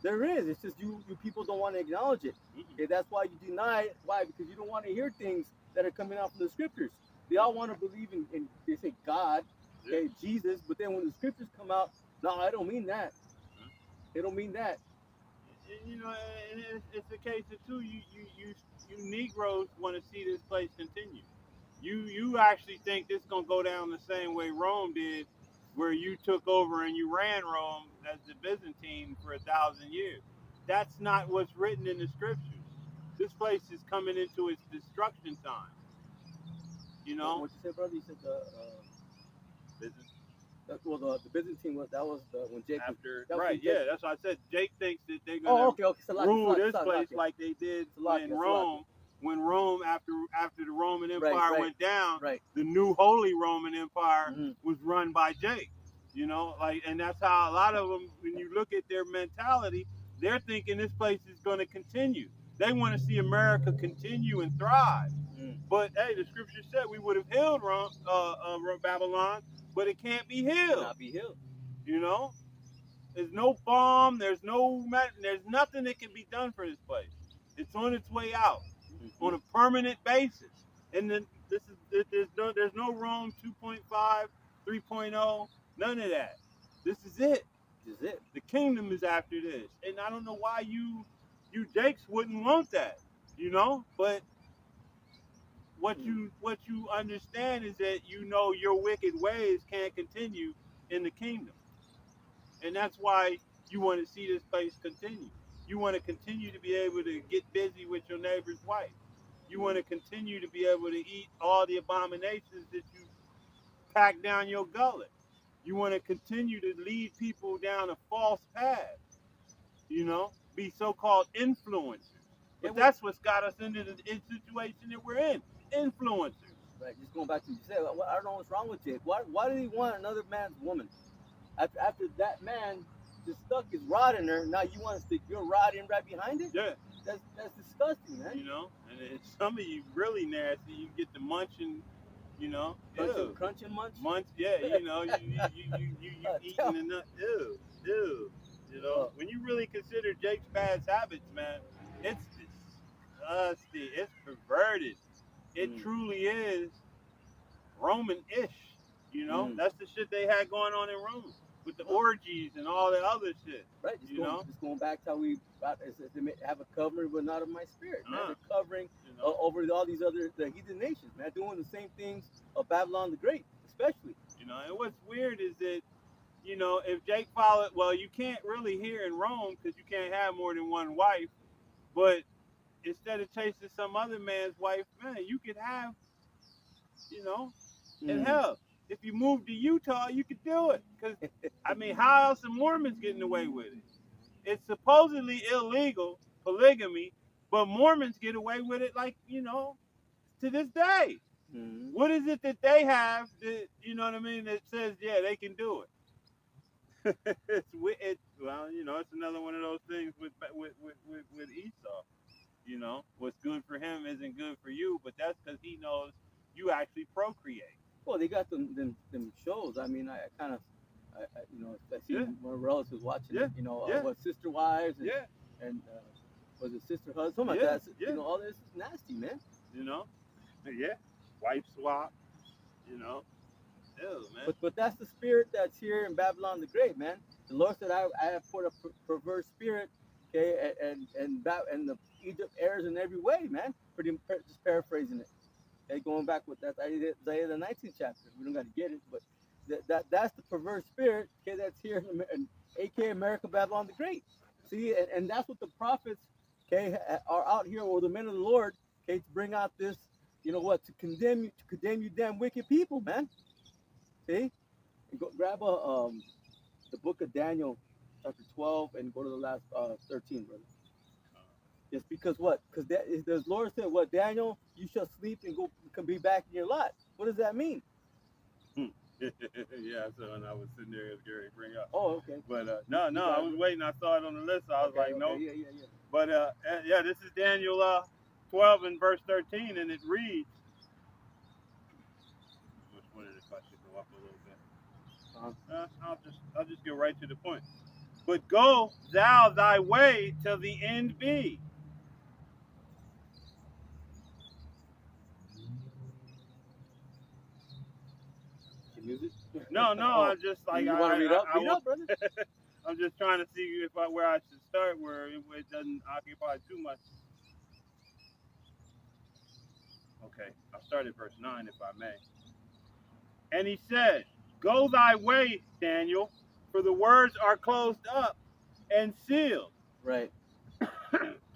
There is. It's just you people don't want to acknowledge it. Okay, that's why you deny it. Why? Because you don't want to hear things that are coming out from the scriptures. They all want to believe in they say God, okay, Jesus, but then when the scriptures come out, no, I don't mean that. They don't mean that. You know, and it's a case of too. You Negroes want to see this place continue. You actually think this gonna go down the same way Rome did, where you took over and you ran Rome as the Byzantine for 1,000 years. That's not what's written in the scriptures. This place is coming into its destruction time. You know. What you said, brother? You said the the Byzantine was when Jake after right, yeah, that's what I said. Jake thinks that they're gonna rule this place like they did in Rome. When Rome, after the Roman Empire went down, the new Holy Roman Empire was run by Jake. You know, like, and that's how a lot of them, when you look at their mentality, they're thinking this place is going to continue. They want to see America continue and thrive. But hey, the scripture said we would have healed Babylon, but it can't be healed. Not be healed. You know, there's no bomb. There's nothing that can be done for this place. It's on its way out on a permanent basis. And then there's no Rome 2.5, 3.0, none of that. This is it. This is it. The kingdom is after this. And I don't know why you Jakes wouldn't want that, you know? But what you understand is that you know your wicked ways can't continue in the kingdom. And that's why you want to see this place continue. You want to continue to be able to get busy with your neighbor's wife. You want to continue to be able to eat all the abominations that you pack down your gullet. You want to continue to lead people down a false path, you know, be so-called influencers. But that's what's got us into the situation that we're in, influencers. Right, just going back to what you said, I don't know what's wrong with Jake. Why did he want another man's woman? After that man just stuck his rod in her, now you want to stick your rod in right behind it? Yeah. that's disgusting, man. You know, and some of you really nasty. You get the munching, you know, Crunching munch. munch. Yeah, you know, you eating the nut. Ew. You know, when you really consider Jake's bad habits, man, it's disgusting. It's perverted. It truly is Roman-ish. You know, that's the shit they had going on in Rome with the orgies and all the other shit. Right. Just going back to how we have a covering, but not of my spirit. Man, they're covering over all these other the heathen nations. Man, doing the same things of Babylon the Great, especially. You know, and what's weird is that, you know, if Jake followed, well, you can't really here in Rome because you can't have more than one wife. But instead of chasing some other man's wife, man, you could have, you know, and hell, if you move to Utah, you could do it. Because, I mean, how else are Mormons getting away with it? It's supposedly illegal, polygamy, but Mormons get away with it, like, you know, to this day. What is it that they have that, you know what I mean, that says, yeah, they can do it? Well, you know, it's another one of those things with Esau. You know, what's good for him isn't good for you, but that's because he knows you actually procreate. Well, they got them shows. I mean, I kind of, you know, I see my relatives watching it. You know, what Sister Wives and was it Sister Husband? Something like that. You know, all this is nasty, man. You know, wife swap. You know. Ew, man. But that's the spirit that's here in Babylon the Great, man. The Lord said, I have put a perverse spirit, okay, and the Egypt errs in every way, man. Just paraphrasing it. Okay, going back with that Isaiah the 19th chapter. We don't got to get it, but that's the perverse spirit, okay, that's here in aka America, Babylon the Great. See, and that's what the prophets, okay, are out here, or the men of the Lord, okay, to bring out this, you know what, to condemn you damn wicked people, man. See, and go grab the book of Daniel, chapter 12, and go to the last 13, brother. Just because what? Because the Lord said, "What, Daniel? You shall sleep and can be back in your lot." What does that mean? Yeah, so when I was sitting there, as Gary bring up. Oh, okay. But no, I was waiting. I saw it on the list. So I was like, no. Yeah. But yeah, this is Daniel 12 and verse 13, and it reads. I was wondering if I should go up a little bit. I'll just get right to the point. But go thou thy way till the end be. Music? No, I just like you want to read up? Read up, brother. I'm just trying to see where I should start, where it doesn't occupy too much. Okay, I'll start at verse 9, if I may. And he said, "Go thy way, Daniel, for the words are closed up and sealed." Right.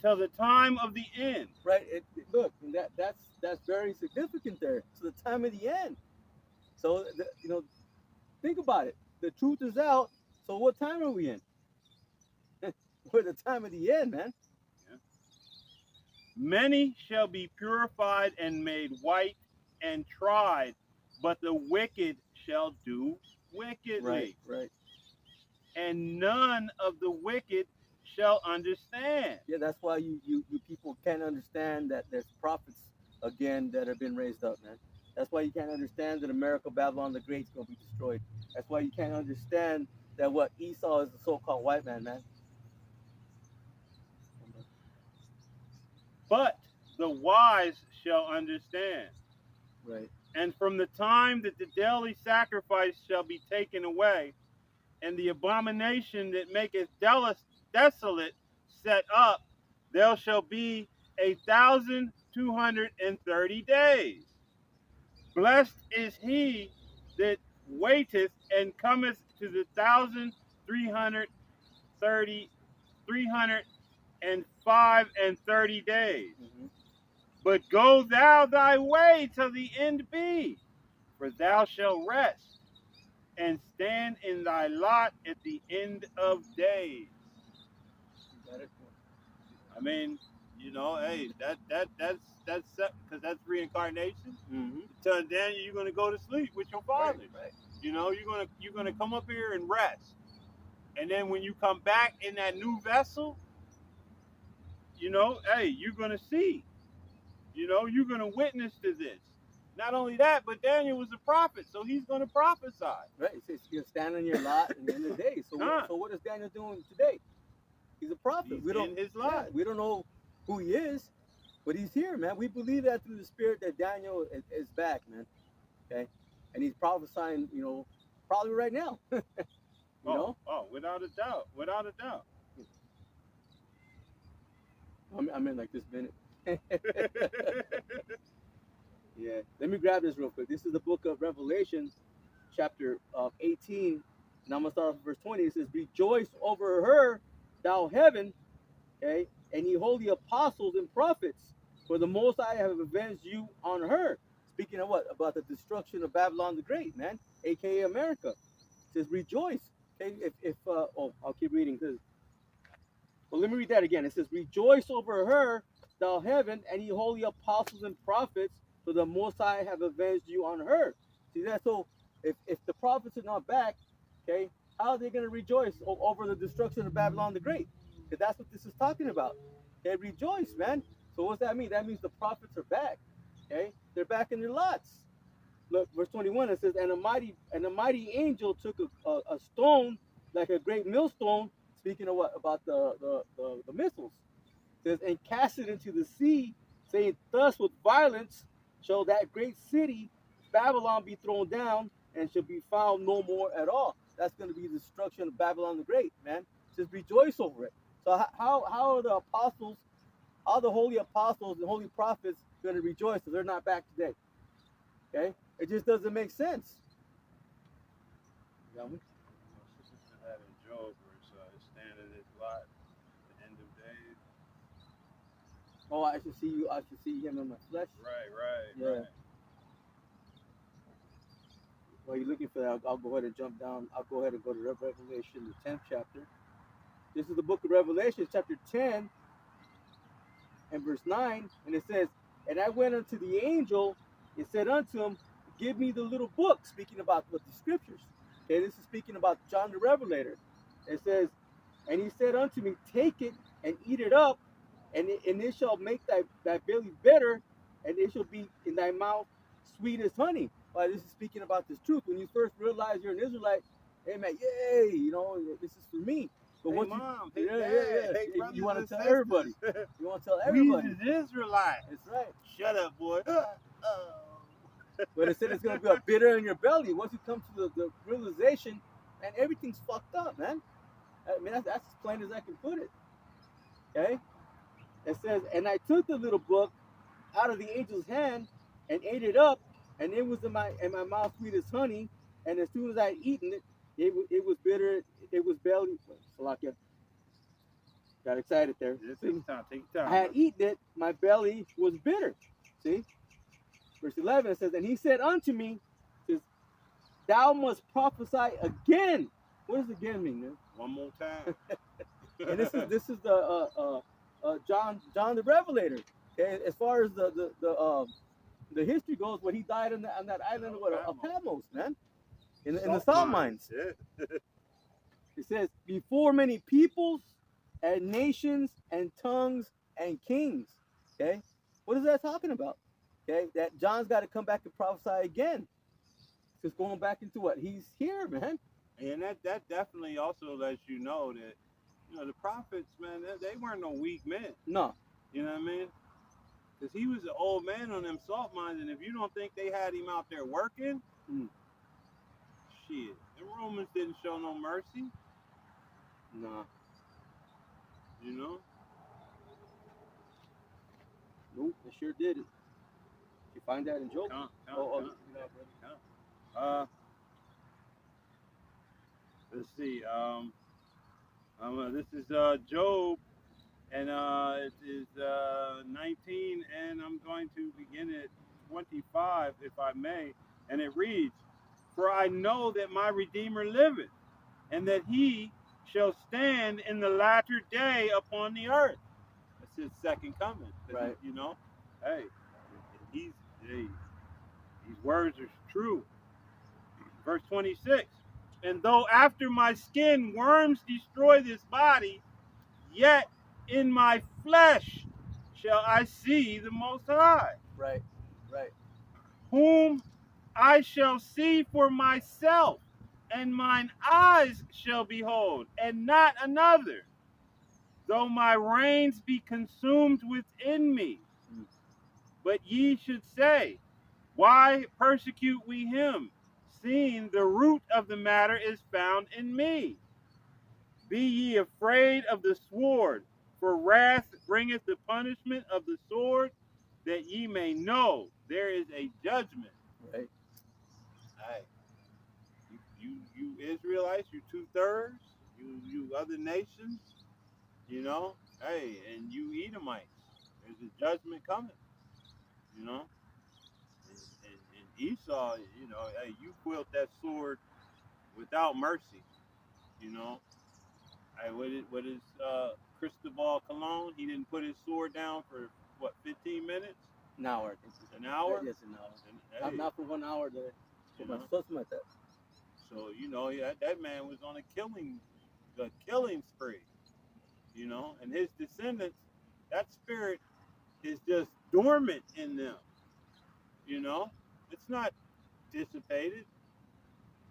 Till the time of the end. Right. Look, that's very significant there. To the time of the end. So, you know, think about it. The truth is out. So what time are we in? We're at the time of the end, man. Yeah. Many shall be purified and made white and tried, but the wicked shall do wickedly. Right. And none of the wicked shall understand. Yeah, that's why you people can't understand that there's prophets again that have been raised up, man. That's why you can't understand that America, Babylon the Great is going to be destroyed. That's why you can't understand that what Esau is the so-called white man, man. But the wise shall understand. Right. And from the time that the daily sacrifice shall be taken away, and the abomination that maketh desolate set up, there shall be 1,230 days. Blessed is he that waiteth and cometh to the 305 days. Mm-hmm. But go thou thy way till the end be, for thou shalt rest and stand in thy lot at the end of days. I mean, you know, hey, that's because that's reincarnation. Mm-hmm. Tell Daniel you're gonna go to sleep with your father. Right. You know, you're gonna come up here and rest, and then when you come back in that new vessel, you know, hey, you're going to see. You know, you're going to witness to this. Not only that, but Daniel was a prophet, so he's going to prophesy. Right? It says you'll stand on your lot in the end of the day. So, so what is Daniel doing today? He's a prophet. He's in his lot. We don't know who he is, but he's here, man. We believe that through the Spirit that Daniel is back, man. Okay? And he's prophesying, you know, probably right now. you know? Oh, without a doubt. Without a doubt. I mean, like this minute. Yeah. Let me grab this real quick. This is the book of Revelation, chapter 18. And I'm going to start off with verse 20. It says, rejoice over her, thou heaven, okay, and ye holy apostles and prophets, for the Most High have avenged you on her. Speaking of what? About the destruction of Babylon the Great, man, aka America. It says rejoice. Okay, I'll keep reading because. Well, let me read that again. It says, rejoice over her, thou heaven, and ye holy apostles and prophets, for the Most High have avenged you on her. See that? So if the prophets are not back, okay, how are they going to rejoice over the destruction of Babylon the Great? Because that's what this is talking about. Okay, rejoice, man. So what does that mean? That means the prophets are back. Okay, they're back in their lots. Look, verse 21. It says, and a mighty angel took a stone like a great millstone. Speaking of what? About the missiles. It says, and cast it into the sea, saying, thus with violence shall that great city Babylon be thrown down, and shall be found no more at all. That's going to be the destruction of Babylon the Great, man. Just rejoice over it. So how are the apostles, all the holy apostles and holy prophets going to rejoice if they're not back today? Okay? It just doesn't make sense. That in Job, where it's standing his lot at the end of days. Oh, I should see him in my flesh. Right. Yeah. While you're looking for that, I'll go ahead and jump down. I'll go ahead and go to Revelation, the 10th chapter. This is the book of Revelation, chapter 10, and verse 9. And it says, and I went unto the angel, and said unto him, give me the little book, speaking about what the scriptures. Okay, this is speaking about John the Revelator. It says, and he said unto me, take it and eat it up, and it shall make thy belly bitter, and it shall be in thy mouth sweet as honey. Well, this is speaking about this truth. When you first realize you're an Israelite, hey man, yay, you know, this is for me. But hey, once mom, you, hey, hey, you want to tell sisters. everybody. You want to tell everybody. We is Israelites. That's right. Shut up, boy. But it said it's going to be a bitter in your belly. Once you come to the realization, man, everything's fucked up, man. I mean, that's as plain as I can put it. Okay? It says, and I took the little book out of the angel's hand and ate it up, and it was in my mouth sweet as honey. And as soon as I had eaten it, it was bitter. It was belly. Salakia. Got excited there. Take time. I had eaten it. My belly was bitter. See? Verse 11 says, and he said unto me, says, thou must prophesy again. What does again mean, man? One more time. And this is the John the Revelator. Okay, as far as the history goes, when he died on that island of Patmos, man, in the salt mines. Yeah. It says, before many peoples and nations and tongues and kings. Okay, what is that talking about? Okay, that John's got to come back and prophesy again. Just going back into what he's here, man. And that definitely also lets you know that, you know, the prophets, man, they weren't no weak men. No. You know what I mean? Because he was an old man on them salt mines, and if you don't think they had him out there working, shit, the Romans didn't show no mercy. Nah. You know? Nope, they sure did it. You find that in Job? Let's see. This is Job, and it is 19, and I'm going to begin at 25, if I may. And it reads, for I know that my Redeemer liveth, and that he shall stand in the latter day upon the earth. That's his second coming. Right. You know, hey, these words are true. Verse 26, and though after my skin worms destroy this body, yet in my flesh shall I see the Most High, Right. Right. whom I shall see for myself, and mine eyes shall behold, and not another, though my reins be consumed within me. Mm. But ye should say, why persecute we him, seeing the root of the matter is found in me? Be ye afraid of the sword, for wrath bringeth the punishment of the sword, that ye may know there is a judgment. Right. Hey, you Israelites, you 2/3, you other nations, you know, hey, and you Edomites, there's a judgment coming, you know. And Esau, you know, hey, you wield that sword without mercy, you know. Hey, what is Cristobal Colon? He didn't put his sword down for what, 15 minutes? An hour, I think. An hour? Yes, an hour. And, hey, Not for 1 hour. you For know, something like that. so you know, that man was on a killing spree, you know, and his descendants, that spirit is just dormant in them, you know. It's not dissipated,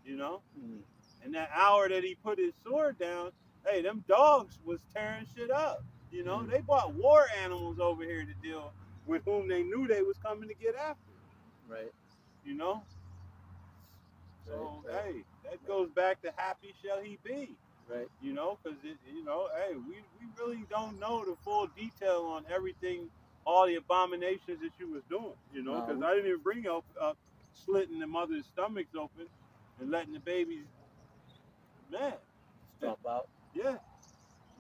you know. Mm. And that hour that he put his sword down, hey, them dogs was tearing shit up. You know, they brought war animals over here to deal with whom they knew they was coming to get after. Right. You know? So, right. hey, that goes back to happy shall he be. Right. You know, because, you know, hey, we really don't know the full detail on everything, all the abominations that you was doing, you know, because I didn't even bring up slitting the mother's stomachs open and letting the babies, man. Stop out. Yeah.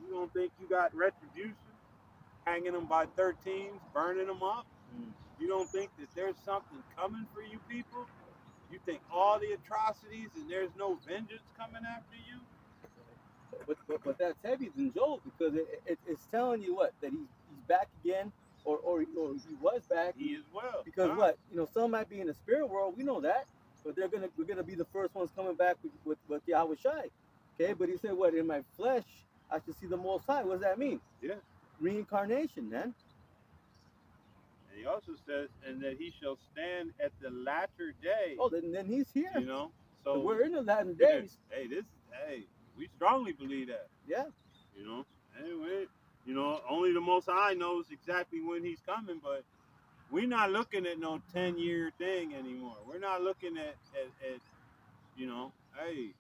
You don't think you got retribution? Hanging them by 13s, burning them up? Mm. You don't think that there's something coming for you people? You think all the atrocities and there's no vengeance coming after you? But that's heavy than Job, because it's telling you what, that he's back again, or he was back. He is well. Because what, you know, some might be in the spirit world, we know that, but we're gonna be the first ones coming back with Yahweh Shai. Okay, but he said, what, in my flesh I should see the Most High. What does that mean? Yeah. Reincarnation, man. And he also says, and that he shall stand at the latter day. Oh, then he's here. You know, so we're in the latter days. Hey, we strongly believe that. Yeah. You know, anyway, you know, only the Most High knows exactly when he's coming, but we're not looking at no 10-year thing anymore. We're not looking at you know, hey,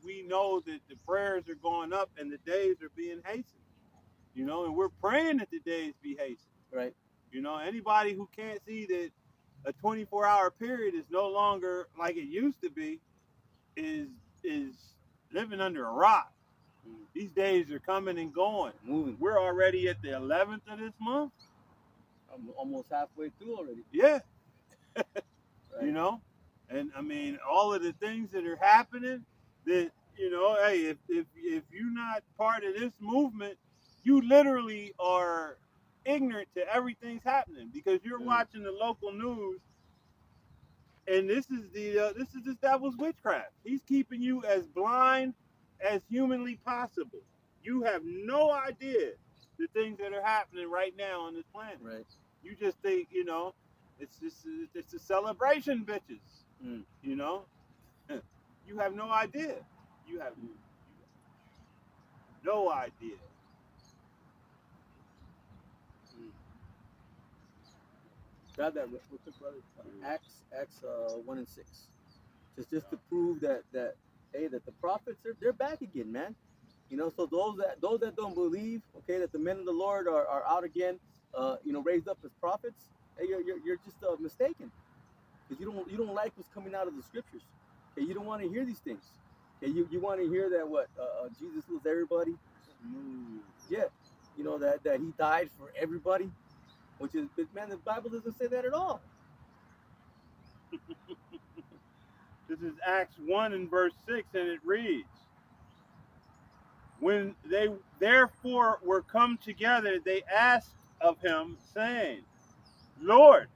we know that the prayers are going up and the days are being hastened. You know, and we're praying that the days be hastened. Right. You know, anybody who can't see that a 24-hour period is no longer like it used to be is living under a rock. These days are coming and going. Moving. We're already at the 11th of this month. I'm almost halfway through already. Yeah. Right. You know, and I mean, all of the things that are happening that, you know, hey, if you're not part of this movement, you literally are ignorant to everything's happening, because you're watching the local news, and this is the devil's witchcraft. He's keeping you as blind as humanly possible. You have no idea the things that are happening right now on this planet. Right. You just think, you know, it's a celebration, bitches. You know, you have no idea. You have no idea. Grab that real quick, brother. Acts 1 and 6. Just to prove that hey, that the prophets they're back again, man. You know, so those that don't believe, okay, that the men of the Lord are out again, you know, raised up as prophets, hey, you're just mistaken, because you don't like what's coming out of the scriptures. Okay, you don't want to hear these things. Okay, you want to hear that what Jesus loves everybody. Yeah, you know that he died for everybody, which is, man, the Bible doesn't say that at all. This is Acts 1 and verse 6, and it reads, when they therefore were come together, they asked of him, saying, Lord,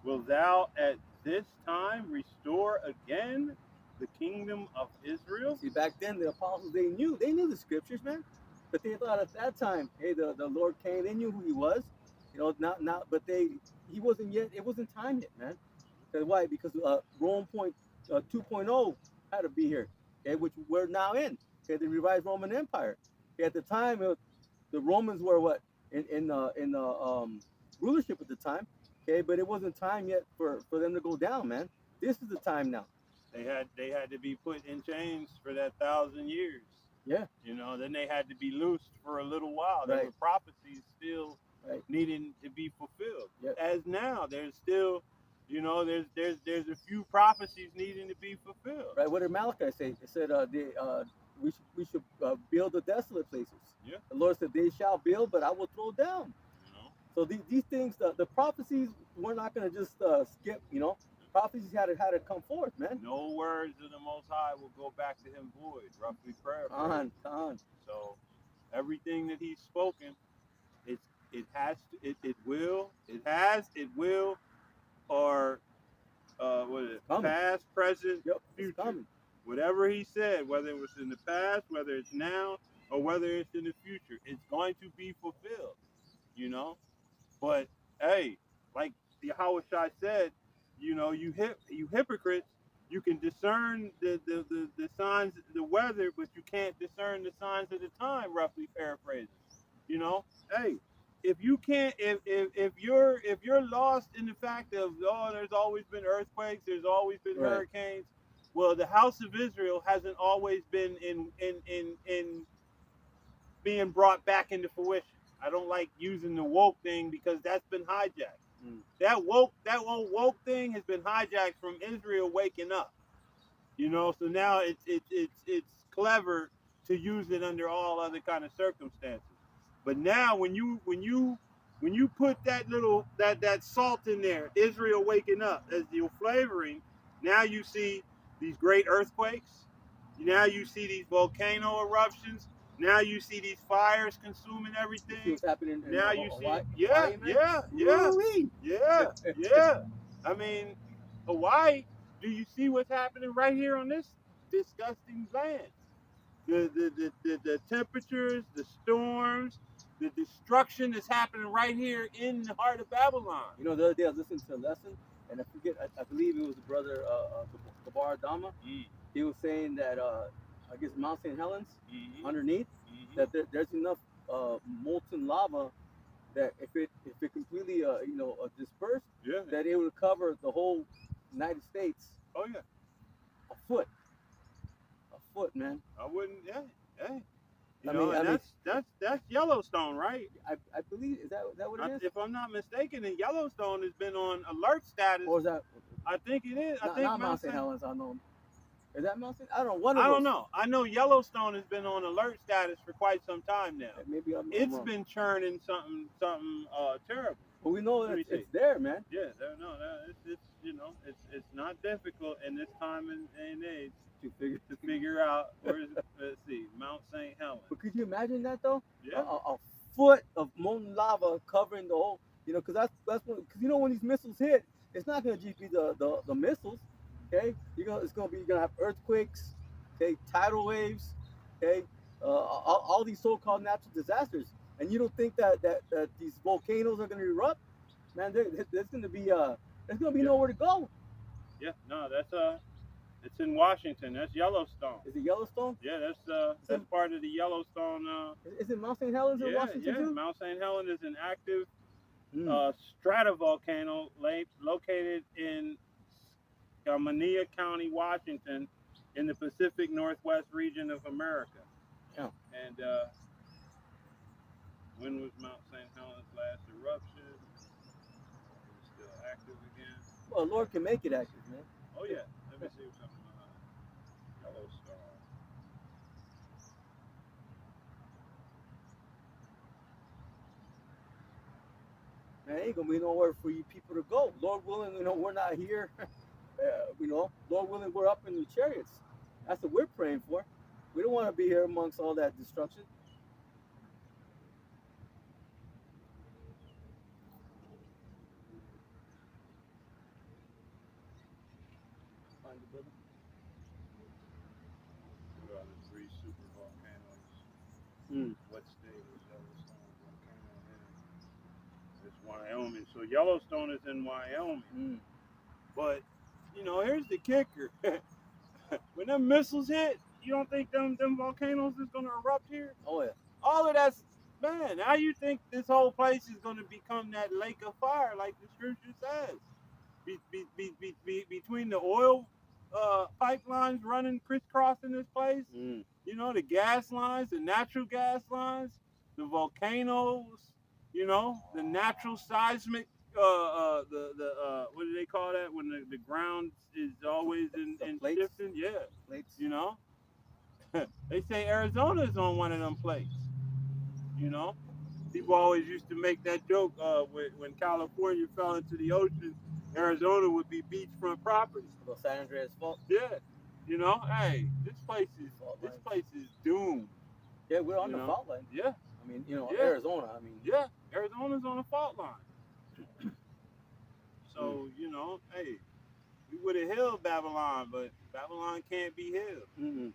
wilt thou at this time restore again the kingdom of Israel? See, back then the apostles, they knew the scriptures, man. But they thought at that time, hey, the Lord came. They knew who he was, not, but he wasn't yet. It wasn't time yet, man. Because why? Because Rome 2.0 had to be here, okay, which we're now in. Okay, the revised Roman Empire. Okay, at the time, the Romans were what in rulership at the time. Okay, but it wasn't time yet for them to go down, man. This is the time now. They had to be put in chains for that 1,000 years. Yeah. Then they had to be loosed for a little while. There Right. were prophecies still Right. needing to be fulfilled. Yep. As now, there's still, there's a few prophecies needing to be fulfilled. Right. What did Malachi say? It said we should build the desolate places. Yeah. The Lord said, "They shall build, but I will throw down." So these things, the prophecies, we're not going to just skip. Prophecies had to come forth, man. No words of the Most High will go back to him void. Roughly prayer. On. So everything that he's spoken, it has to, it will, or what is it? Coming. Past, present, Yep. future. It's coming. Whatever he said, whether it was in the past, whether it's now, or whether it's in the future, it's going to be fulfilled. But hey, like Yahushua said, you hypocrites, you can discern the signs, the weather, but you can't discern the signs of the time. Roughly paraphrasing, hey, if you can't, if you're lost in the fact of there's always been earthquakes, there's always been Right. hurricanes. Well, the house of Israel hasn't always been in being brought back into fruition. I don't like using the woke thing because that's been hijacked. That woke thing has been hijacked from Israel waking up. So now it's clever to use it under all other kind of circumstances. But now when you put that salt in there, Israel waking up as your flavoring, now you see these great earthquakes. Now you see these volcano eruptions. Now you see these fires consuming everything. See what's happening in Now you Hawaii, see, yeah. I mean, Hawaii. Do you see what's happening right here on this disgusting land? The temperatures, the storms, the destruction that's happening right here in the heart of Babylon. The other day I was listening to a lesson, and I forget. I believe it was the brother Kabar Adama. He was saying that I guess Mount St. Helens underneath that there's enough molten lava that if it completely dispersed, that it would cover the whole United States. Oh yeah, a foot, man. I wouldn't. Hey. That's Yellowstone, right? I believe is that what it is? If I'm not mistaken, then Yellowstone has been on alert status. Or is that? I think it is. I think not Mount St. Helens. I know. Is that Mount St.? I don't know. I don't know. I know Yellowstone has been on alert status for quite some time now. Maybe it's wrong. Been churning something terrible. But we know that it's there, man. Yeah, it's not difficult in this time and age to figure out where's let's see, Mount St. Helens. But could you imagine that though? Yeah. A foot of molten lava covering the whole. Because that's when when these missiles hit, it's not going to just be the missiles. Okay, you're gonna have earthquakes, okay, tidal waves, okay, all these so-called natural disasters, and you don't think that these volcanoes are gonna erupt, man? There's gonna be nowhere to go. Yeah, no, it's in Washington. That's Yellowstone. Is it Yellowstone? Yeah, that's part of the Yellowstone. Is it Mount St. Helens in Washington too? Mount St. Helens is an active stratovolcano located in Skamania County, Washington, in the Pacific Northwest region of America. Yeah. And when was Mount St. Helens' last eruption? It's still active again. Well, Lord can make it active, man. Oh yeah. Let me see something. Yellowstone. Man, ain't gonna be nowhere for you people to go. Lord willing, we're not here. Lord willing, we're up in the chariots. That's what we're praying for. We don't want to be here amongst all that destruction. Find the brother. What are the 3 super volcanoes? What state is Yellowstone volcano in? It's Wyoming. So Yellowstone is in Wyoming. But here's the kicker: when them missiles hit, you don't think them volcanoes is gonna erupt here? Oh yeah. All of that's man. How you think this whole place is gonna become that lake of fire, like the scripture says? Between the oil pipelines running crisscrossing this place, the gas lines, the natural gas lines, the volcanoes, the natural seismic, what do they call that when the ground is always in shifting? Yeah, Plates. They say Arizona is on one of them plates. People always used to make that joke when California fell into the ocean, Arizona would be beachfront property. Los San Andreas fault. Yeah, hey, this place is doomed. Yeah, we're on the fault line. Yeah, I mean, Arizona. I mean, yeah, Arizona's on the fault line. So hey, we would have healed Babylon, but Babylon can't be healed. And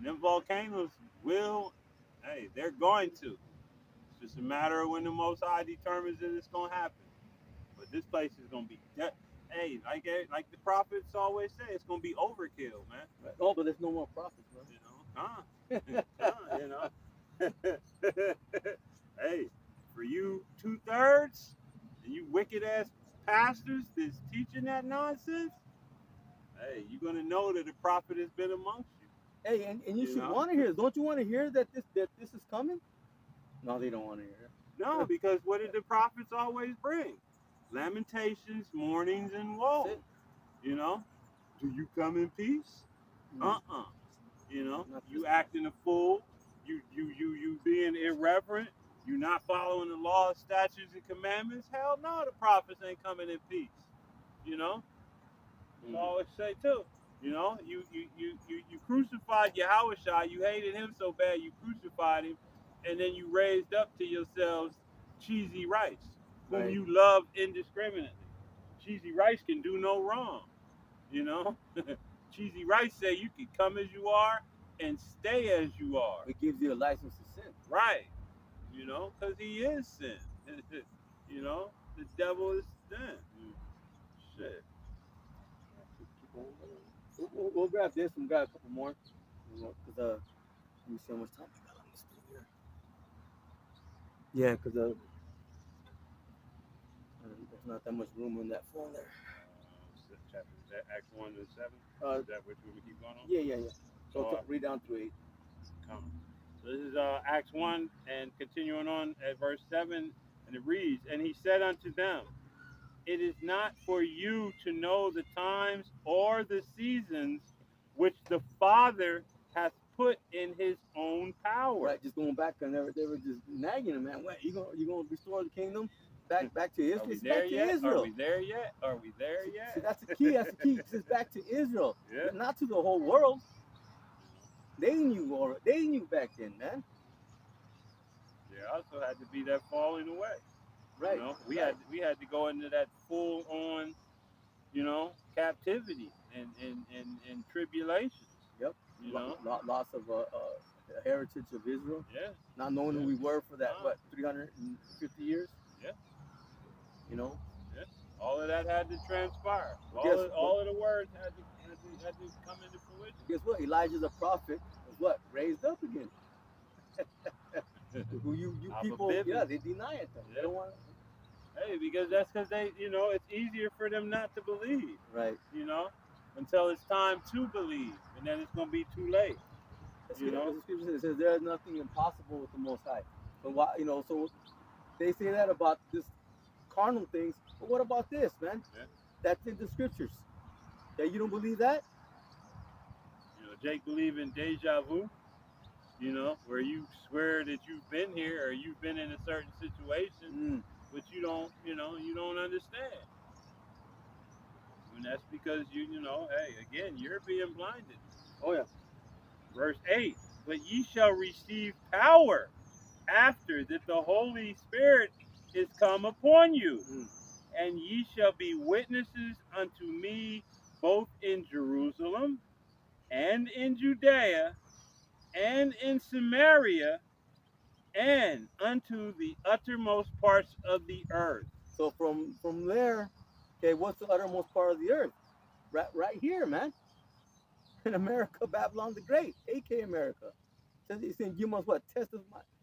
them volcanoes will, hey, they're going to. It's just a matter of when the Most High determines that it's going to happen. But this place is going to be, hey, like the prophets always say, it's going to be overkill, man. Right. Oh, but there's no more prophets, man. Hey, for you 2/3 and you wicked ass pastors that's teaching that nonsense, hey, you're going to know that the prophet has been amongst you. Hey, and you should want to hear. Don't you want to hear that this is coming? No, they don't want to hear. No, because what did the prophets always bring? Lamentations, mournings, and woe. Do you come in peace? You acting a fool. You being irreverent. You not following the laws, statutes, and commandments. Hell no, the prophets ain't coming in peace. I always say too. You crucified Yahushua. You hated him so bad you crucified him, and then you raised up to yourselves cheesy rice, whom you love indiscriminately. Cheesy rice can do no wrong. Cheesy rice say you can come as you are and stay as you are. It gives you a license to sin. Right. Because he is sin. The devil is sin. Shit. We'll grab this and grab a couple more. Because let me see how much time we got on this thing here. Yeah, because there's not that much room on that phone there. Acts 1 to 7? Is that what we keep going on? Yeah. So read down to 8. Come. So this is Acts 1 and continuing on at verse 7, and it reads, "And he said unto them, It is not for you to know the times or the seasons which the Father hath put in his own power." Right, just going back, and they were just nagging him, man. What, you gonna restore the kingdom back to Israel? Are we there yet? Israel. Are we there yet? Are we there yet? See, that's the key. It's back to Israel, yeah. Not to the whole world. They knew back then, man. There also had to be that falling away. Right. We had to go into that full on, captivity and tribulation. Yep. Loss of the heritage of Israel. Yeah. Not knowing who we were for that 350 years. Yeah. Yeah. All of that had to transpire. All of the words had to come into fruition. Guess what? Elijah the prophet was raised up again. Who you people? Yeah, they deny it though. Yeah. They don't want. Hey, because they, it's easier for them not to believe. Right. Until it's time to believe, and then it's gonna be too late. The scripture says there is nothing impossible with the Most High. So why, so they say that about this carnal things, but what about this, man? Yeah. That's in the scriptures. Yeah, you don't believe that? Jake believe in deja vu. Where you swear that you've been here or you've been in a certain situation, but you don't understand. And that's because hey, again, you're being blinded. Oh yeah. Verse 8, "But ye shall receive power after that the Holy Spirit is come upon you, and ye shall be witnesses unto me both in Jerusalem and in Judea and in Samaria, and unto the uttermost parts of the earth. So from there, okay, what's the uttermost part of the earth? Right here, man. In America, Babylon the Great, aka America. Says he's saying you must what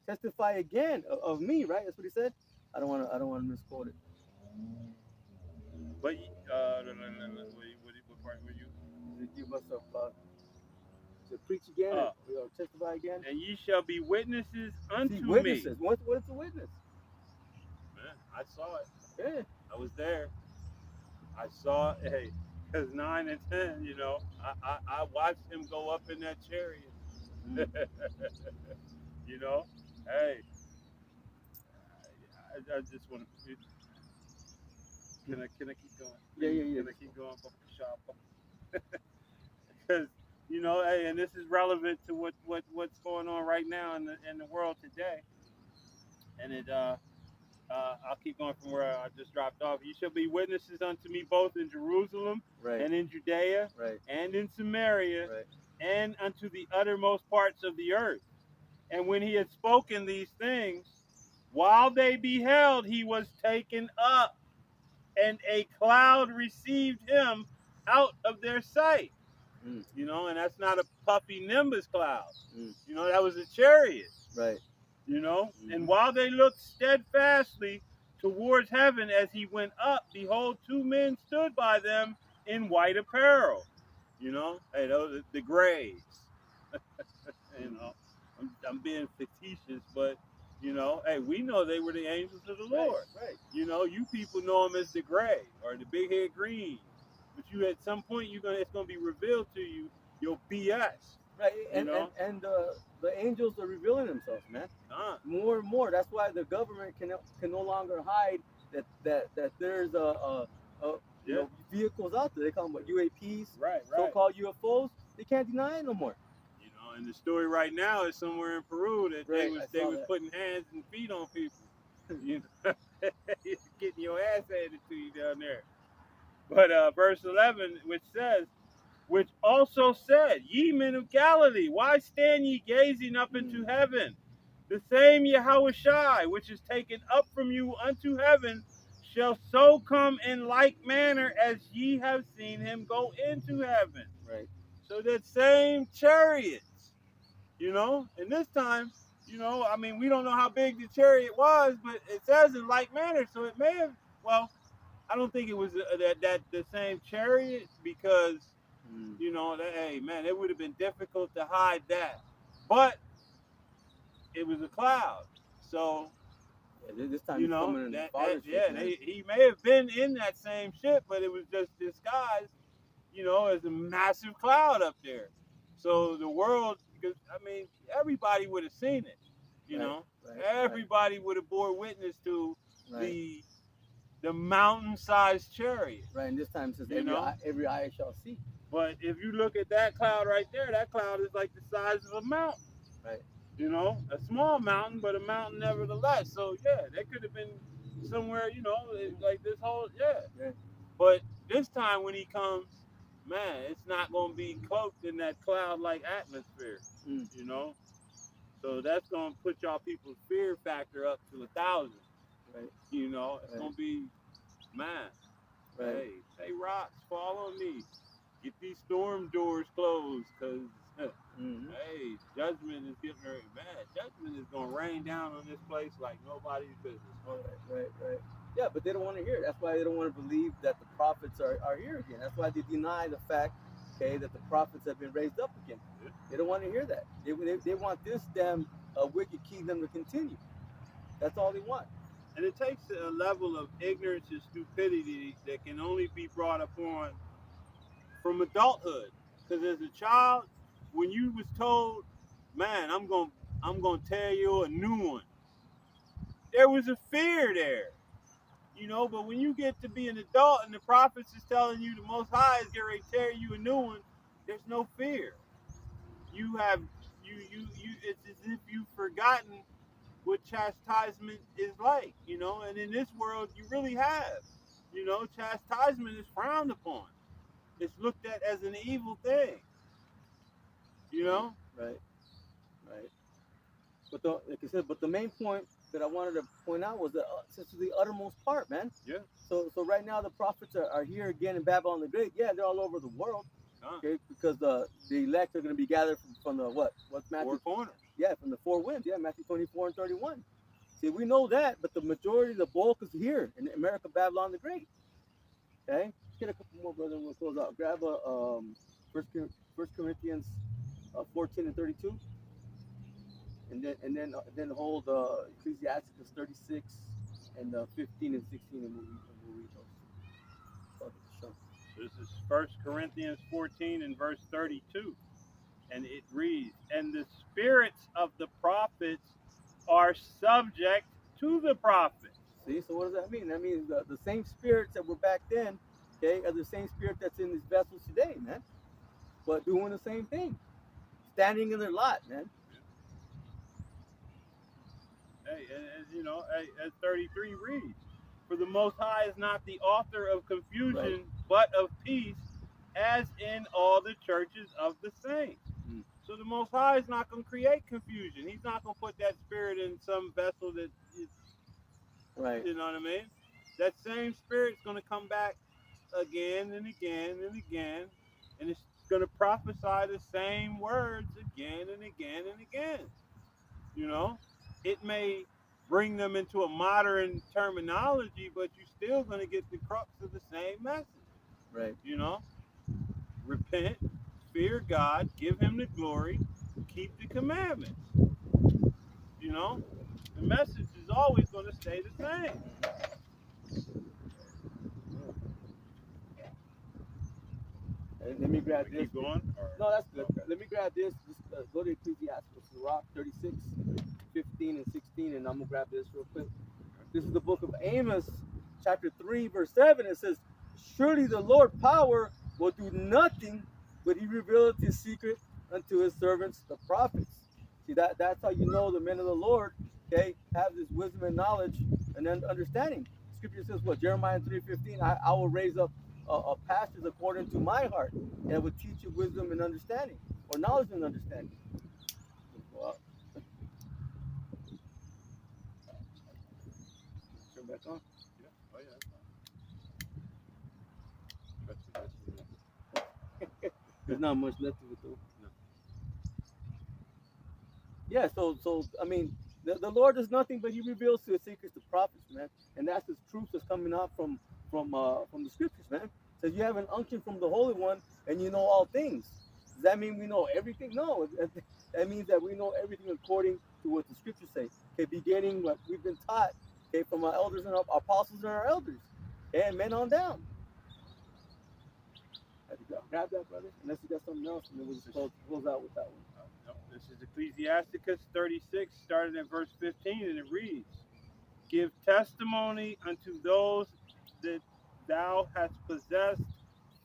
testify again of me, right? That's what he said. I don't want to misquote it. But what part were you? You must to preach again Uh, or testify again. and ye shall be witnesses unto See, me. witnesses. What's a witness? Man, I saw it. Yeah. I was there. I saw it. Hey, because 9 and 10, you know, I watched him go up in that chariot. You know, hey, I just want to. Can I keep going? Yeah. Can I keep going? Because you know, hey, and this is relevant to what's going on right now in the world today. And I'll keep going from where I just dropped off. You shall be witnesses unto me both in Jerusalem Right. and in Judea Right. and in Samaria Right. and unto the uttermost parts of the earth. And when he had spoken these things, while they beheld, he was taken up, and a cloud received him out of their sight. You know, and that's not a puffy nimbus cloud. You know, that was a chariot. Right. You know, and while they looked steadfastly towards heaven as he went up, behold, 2 men stood by them in white apparel. You know, hey, those are the grays. You know, I'm being facetious, but you know, hey, we know they were the angels of the Lord. Right. You know, you people know them as the gray or the big head green, but you at some point it's gonna be revealed to you your BS. Right. You know? And the angels are revealing themselves, man. More and more. That's why the government can no longer hide that there's you know, vehicles out there. They call them what, UAPs, right. So-called UFOs. They can't deny it no more. You know, and the story right now is somewhere in Peru that they was putting hands and feet on people. You know, getting your ass handed to you down there. But verse 11, which says, which also said, ye men of Galilee, why stand ye gazing up into heaven? The same Yahushua, which is taken up from you unto heaven, shall so come in like manner as ye have seen him go into heaven. Right. So that same chariots, you know, and this time, you know, I mean, we don't know how big the chariot was, but it says in like manner, so it may have, well, I don't think it was that the same chariot because, you know, hey, man, it would have been difficult to hide that. But it was a cloud. So, this time, you know, he may have been in that same ship, but it was just disguised, you know, as a massive cloud up there. So the world, because, I mean, everybody would have seen it, you know. Everybody would have bore witness to the mountain-sized chariot. Right, and this time it says every eye shall see. But if you look at that cloud right there, that cloud is like the size of a mountain. Right. You know, a small mountain, but a mountain nevertheless. So, yeah, that could have been somewhere, you know, like this whole, yeah. But this time when he comes, man, it's not going to be cloaked in that cloud-like atmosphere, you know. So that's going to put y'all people's fear factor up to 1,000. Right. You know, it's going to be, man, hey, say rocks, fall on me. Get these storm doors closed, because, hey, judgment is getting ready. Man, judgment is going to rain down on this place like nobody's business. Right. Yeah, but they don't want to hear it. That's why they don't want to believe that the prophets are here again. That's why they deny the fact, that the prophets have been raised up again. Yeah. They don't want to hear that. They want this damn wicked kingdom to continue. That's all they want. And it takes a level of ignorance and stupidity that can only be brought upon from adulthood. Because as a child, when you was told, man, I'm gonna tell you a new one, there was a fear there. You know, but when you get to be an adult and the prophets is telling you the Most High is getting ready to tell you a new one, there's no fear. You have it's as if you've forgotten what chastisement is like, you know, and in this world you really have. You know, chastisement is frowned upon. It's looked at as an evil thing. You know? Right. But like I said, but the main point that I wanted to point out was that since the uttermost part, man. Yeah. So right now the prophets are here again in Babylon the Great. Yeah, they're all over the world. Okay, because the elect are going to be gathered from the what? What's Matthew? 4 corners. Yeah, from the 4 winds. Yeah, Matthew 24 and 31. See, we know that, but the majority, the bulk is here in America, Babylon the Great. Okay, let's get a couple more, brother, and we'll close out. Grab a First Corinthians 14 and 32, and then hold Ecclesiasticus 36 and 15 and 16, and we'll read those. So this is 1 Corinthians 14 and verse 32, and it reads, "And the spirits of the prophets are subject to the prophets." See, so what does that mean? That means the same spirits that were back then, okay, are the same spirit that's in these vessels today, man. But doing the same thing, standing in their lot, man. Hey, and you know, as 33 reads, "For the Most High is not the author of confusion, right, but of peace, as in all the churches of the saints." So the Most High is not going to create confusion. He's not going to put that spirit in some vessel that is, right. You know what I mean? That same spirit's going to come back again and again and again, and it's going to prophesy the same words again and again and again. You know, it may bring them into a modern terminology, but you're still going to get the crux of the same message. Right. You know, repent, fear God, give him the glory, keep the commandments. You know, the message is always going to stay the same. Let me grab this. Keep going? No, that's good. Okay. Let me grab this. Just go to Ecclesiastes, Rock 36, 15 and 16, and I'm going to grab this real quick. This is the book of Amos, chapter 3, verse 7. It says, "Surely the Lord power will do nothing, but he revealeth his secret unto his servants, the prophets." See, that's how you know the men of the Lord, okay, have this wisdom and knowledge and then understanding. Scripture says what? Jeremiah 3:15, I will raise up pastors according to my heart, and I will teach you wisdom and understanding, or knowledge and understanding. Well, turn back on. Yeah. Oh, yeah. There's not much left of it though. No. Yeah, so I mean, the Lord does nothing but he reveals to his secrets to prophets, man, and that's his truth that's coming out from the scriptures, man. So you have an unction from the Holy One, and you know all things. Does that mean we know everything? No, that means that we know everything according to what the scriptures say. Okay, beginning what we've been taught, okay, from our elders and our apostles and our elders, okay, and men on down. Grab that, brother, unless you got something else, and then we'll just close out with that one. No, this is Ecclesiasticus 36, starting at verse 15, and it reads, "Give testimony unto those that thou hast possessed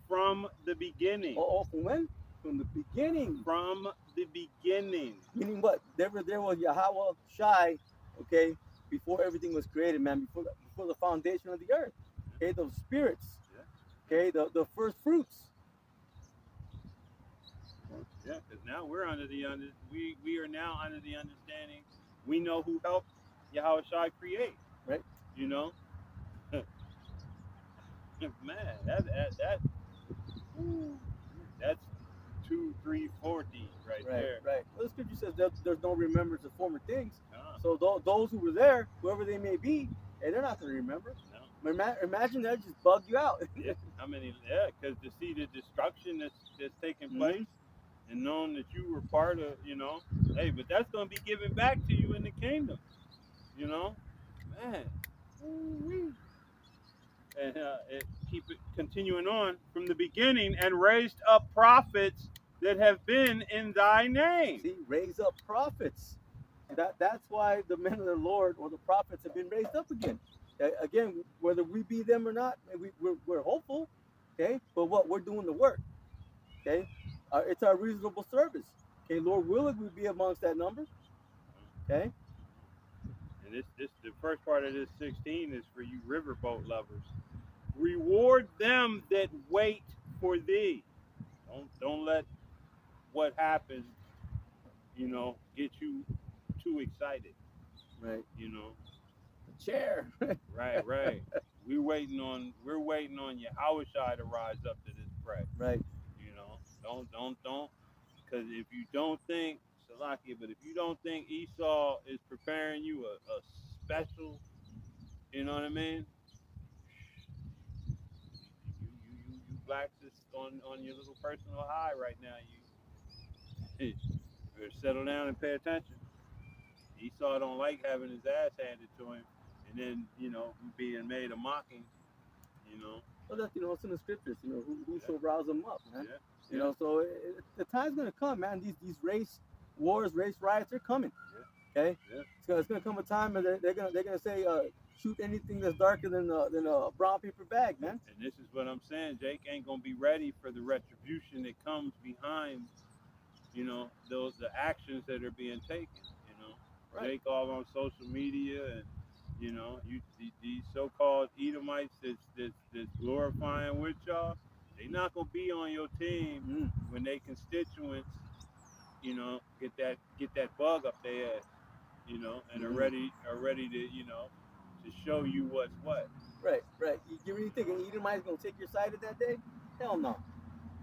from the beginning." Oh, from when? From the beginning. From the beginning. Meaning what? There was Yahweh Shai, okay, before everything was created, man, before the foundation of the earth. Okay, those spirits. Okay, the first fruits. Yeah, because now we're under the we are now under the understanding we know who helped Yahweh Shai create. Right. You know? Man, that's 2, 3, 4 deep right there. Right. Well, the scripture says there's no remembrance of former things. No. So those who were there, whoever they may be, hey, they're not going to remember. No. Imagine that just bug you out. Yeah. How many? Yeah, because to see the destruction that's taking place, and knowing that you were part of, you know, hey, but that's going to be given back to you in the kingdom. You know, man. Ooh-wee. And keep it continuing on from the beginning, and raised up prophets that have been in thy name. See, raise up prophets. That's why the men of the Lord or the prophets have been raised up again. Again, whether we be them or not, we're hopeful. Okay, but what we're doing the work. Okay, it's our reasonable service. Okay, Lord willing, we be amongst that number. Okay. And this the first part of this 16 is for you riverboat lovers. Reward them that wait for thee. Don't let what happens, you know, get you too excited. Right. You know. The chair. Right, right. We're waiting on Yahushua to rise up to this prey. Right. You know, don't. Because if you don't think, Salakia, but if you don't think Esau is preparing you a special, you know what I mean? You blacks is on your little personal high right now. You better settle down and pay attention. Esau don't like having his ass handed to him, and then being made a mocking. You know. Well, that's it's in the scriptures. Who shall rouse them up, man? Yeah. You know, so the time's gonna come, man. These race wars, race riots, they're coming. Yeah. Okay. Yeah. It's gonna come a time where they're gonna say shoot anything that's darker than a brown paper bag, man. And this is what I'm saying. Jake ain't gonna be ready for the retribution that comes behind, the actions that are being taken. Right. Jake all on social media and these so-called Edomites that's glorifying with y'all. They not gonna be on your team when they constituents, get that bug up their ass, and are ready to to show you what's what. Right. You really think an Edomite's gonna take your side of that day? Hell no.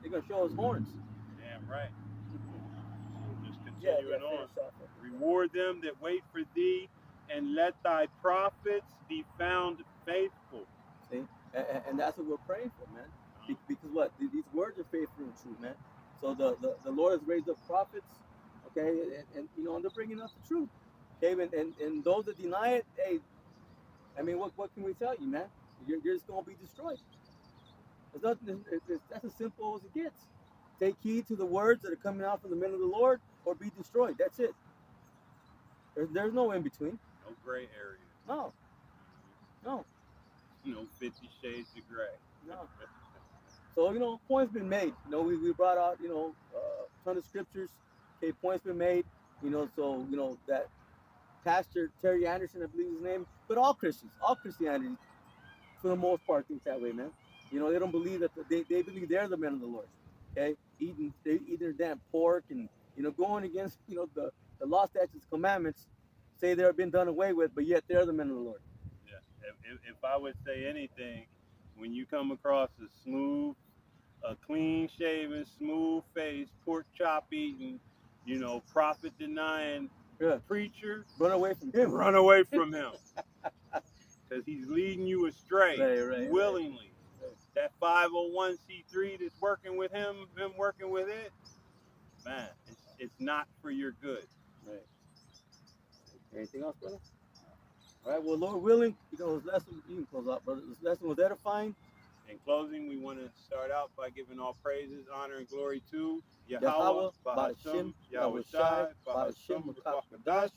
They're gonna show us horns. Damn right. So just continuing on. Reward them that wait for thee, and let thy prophets be found faithful. See, and that's what we're praying for, man. Because what these words are faithful and true, man. So the Lord has raised up prophets, okay, and they're bringing us the truth, okay. And those that deny it, hey, I mean, what can we tell you, man? You're just gonna be destroyed. It's nothing. That's as simple as it gets. Take heed to the words that are coming out from the men of the Lord, or be destroyed. That's it. There's no in between. No gray area. No. No 50 shades of gray. No. So, point's been made. We brought out, a ton of scriptures. Okay, point's been made. So, that Pastor Terry Anderson, I believe his name, but all Christians, all Christianity, for the most part, think that way, man. They don't believe that they believe they're the men of the Lord. Okay, they eat their damn pork and going against the law, statutes, commandments, say they're been done away with, but yet they're the men of the Lord. Yeah. If I would say anything, when you come across a clean shaven, smooth faced, pork chop eating, prophet denying preacher, run away from him. Run away from him, because he's leading you astray willingly. Right. That 501c3 that's working with him working with it, man, it's not for your good. Right. Anything else, brother? All right. Well, Lord willing, this lesson, you can close out, brother. This lesson was edifying. In closing, we want to start out by giving all praises, honor, and glory to Yahweh, Bahashim, Yahushai, Bahashim, Rakakadash.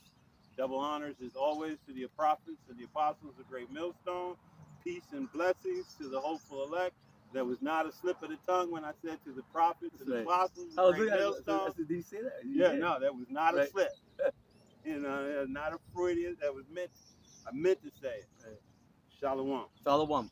Double honors, as always, to the prophets and the apostles of Great Millstone. Peace and blessings to the hopeful elect. There was not a slip of the tongue when I said to the prophets and the apostles of Great Millstone. Did you say that? No, that was not a slip. Not a Freudian. That was meant. I meant to say it. Shalom. Shalom.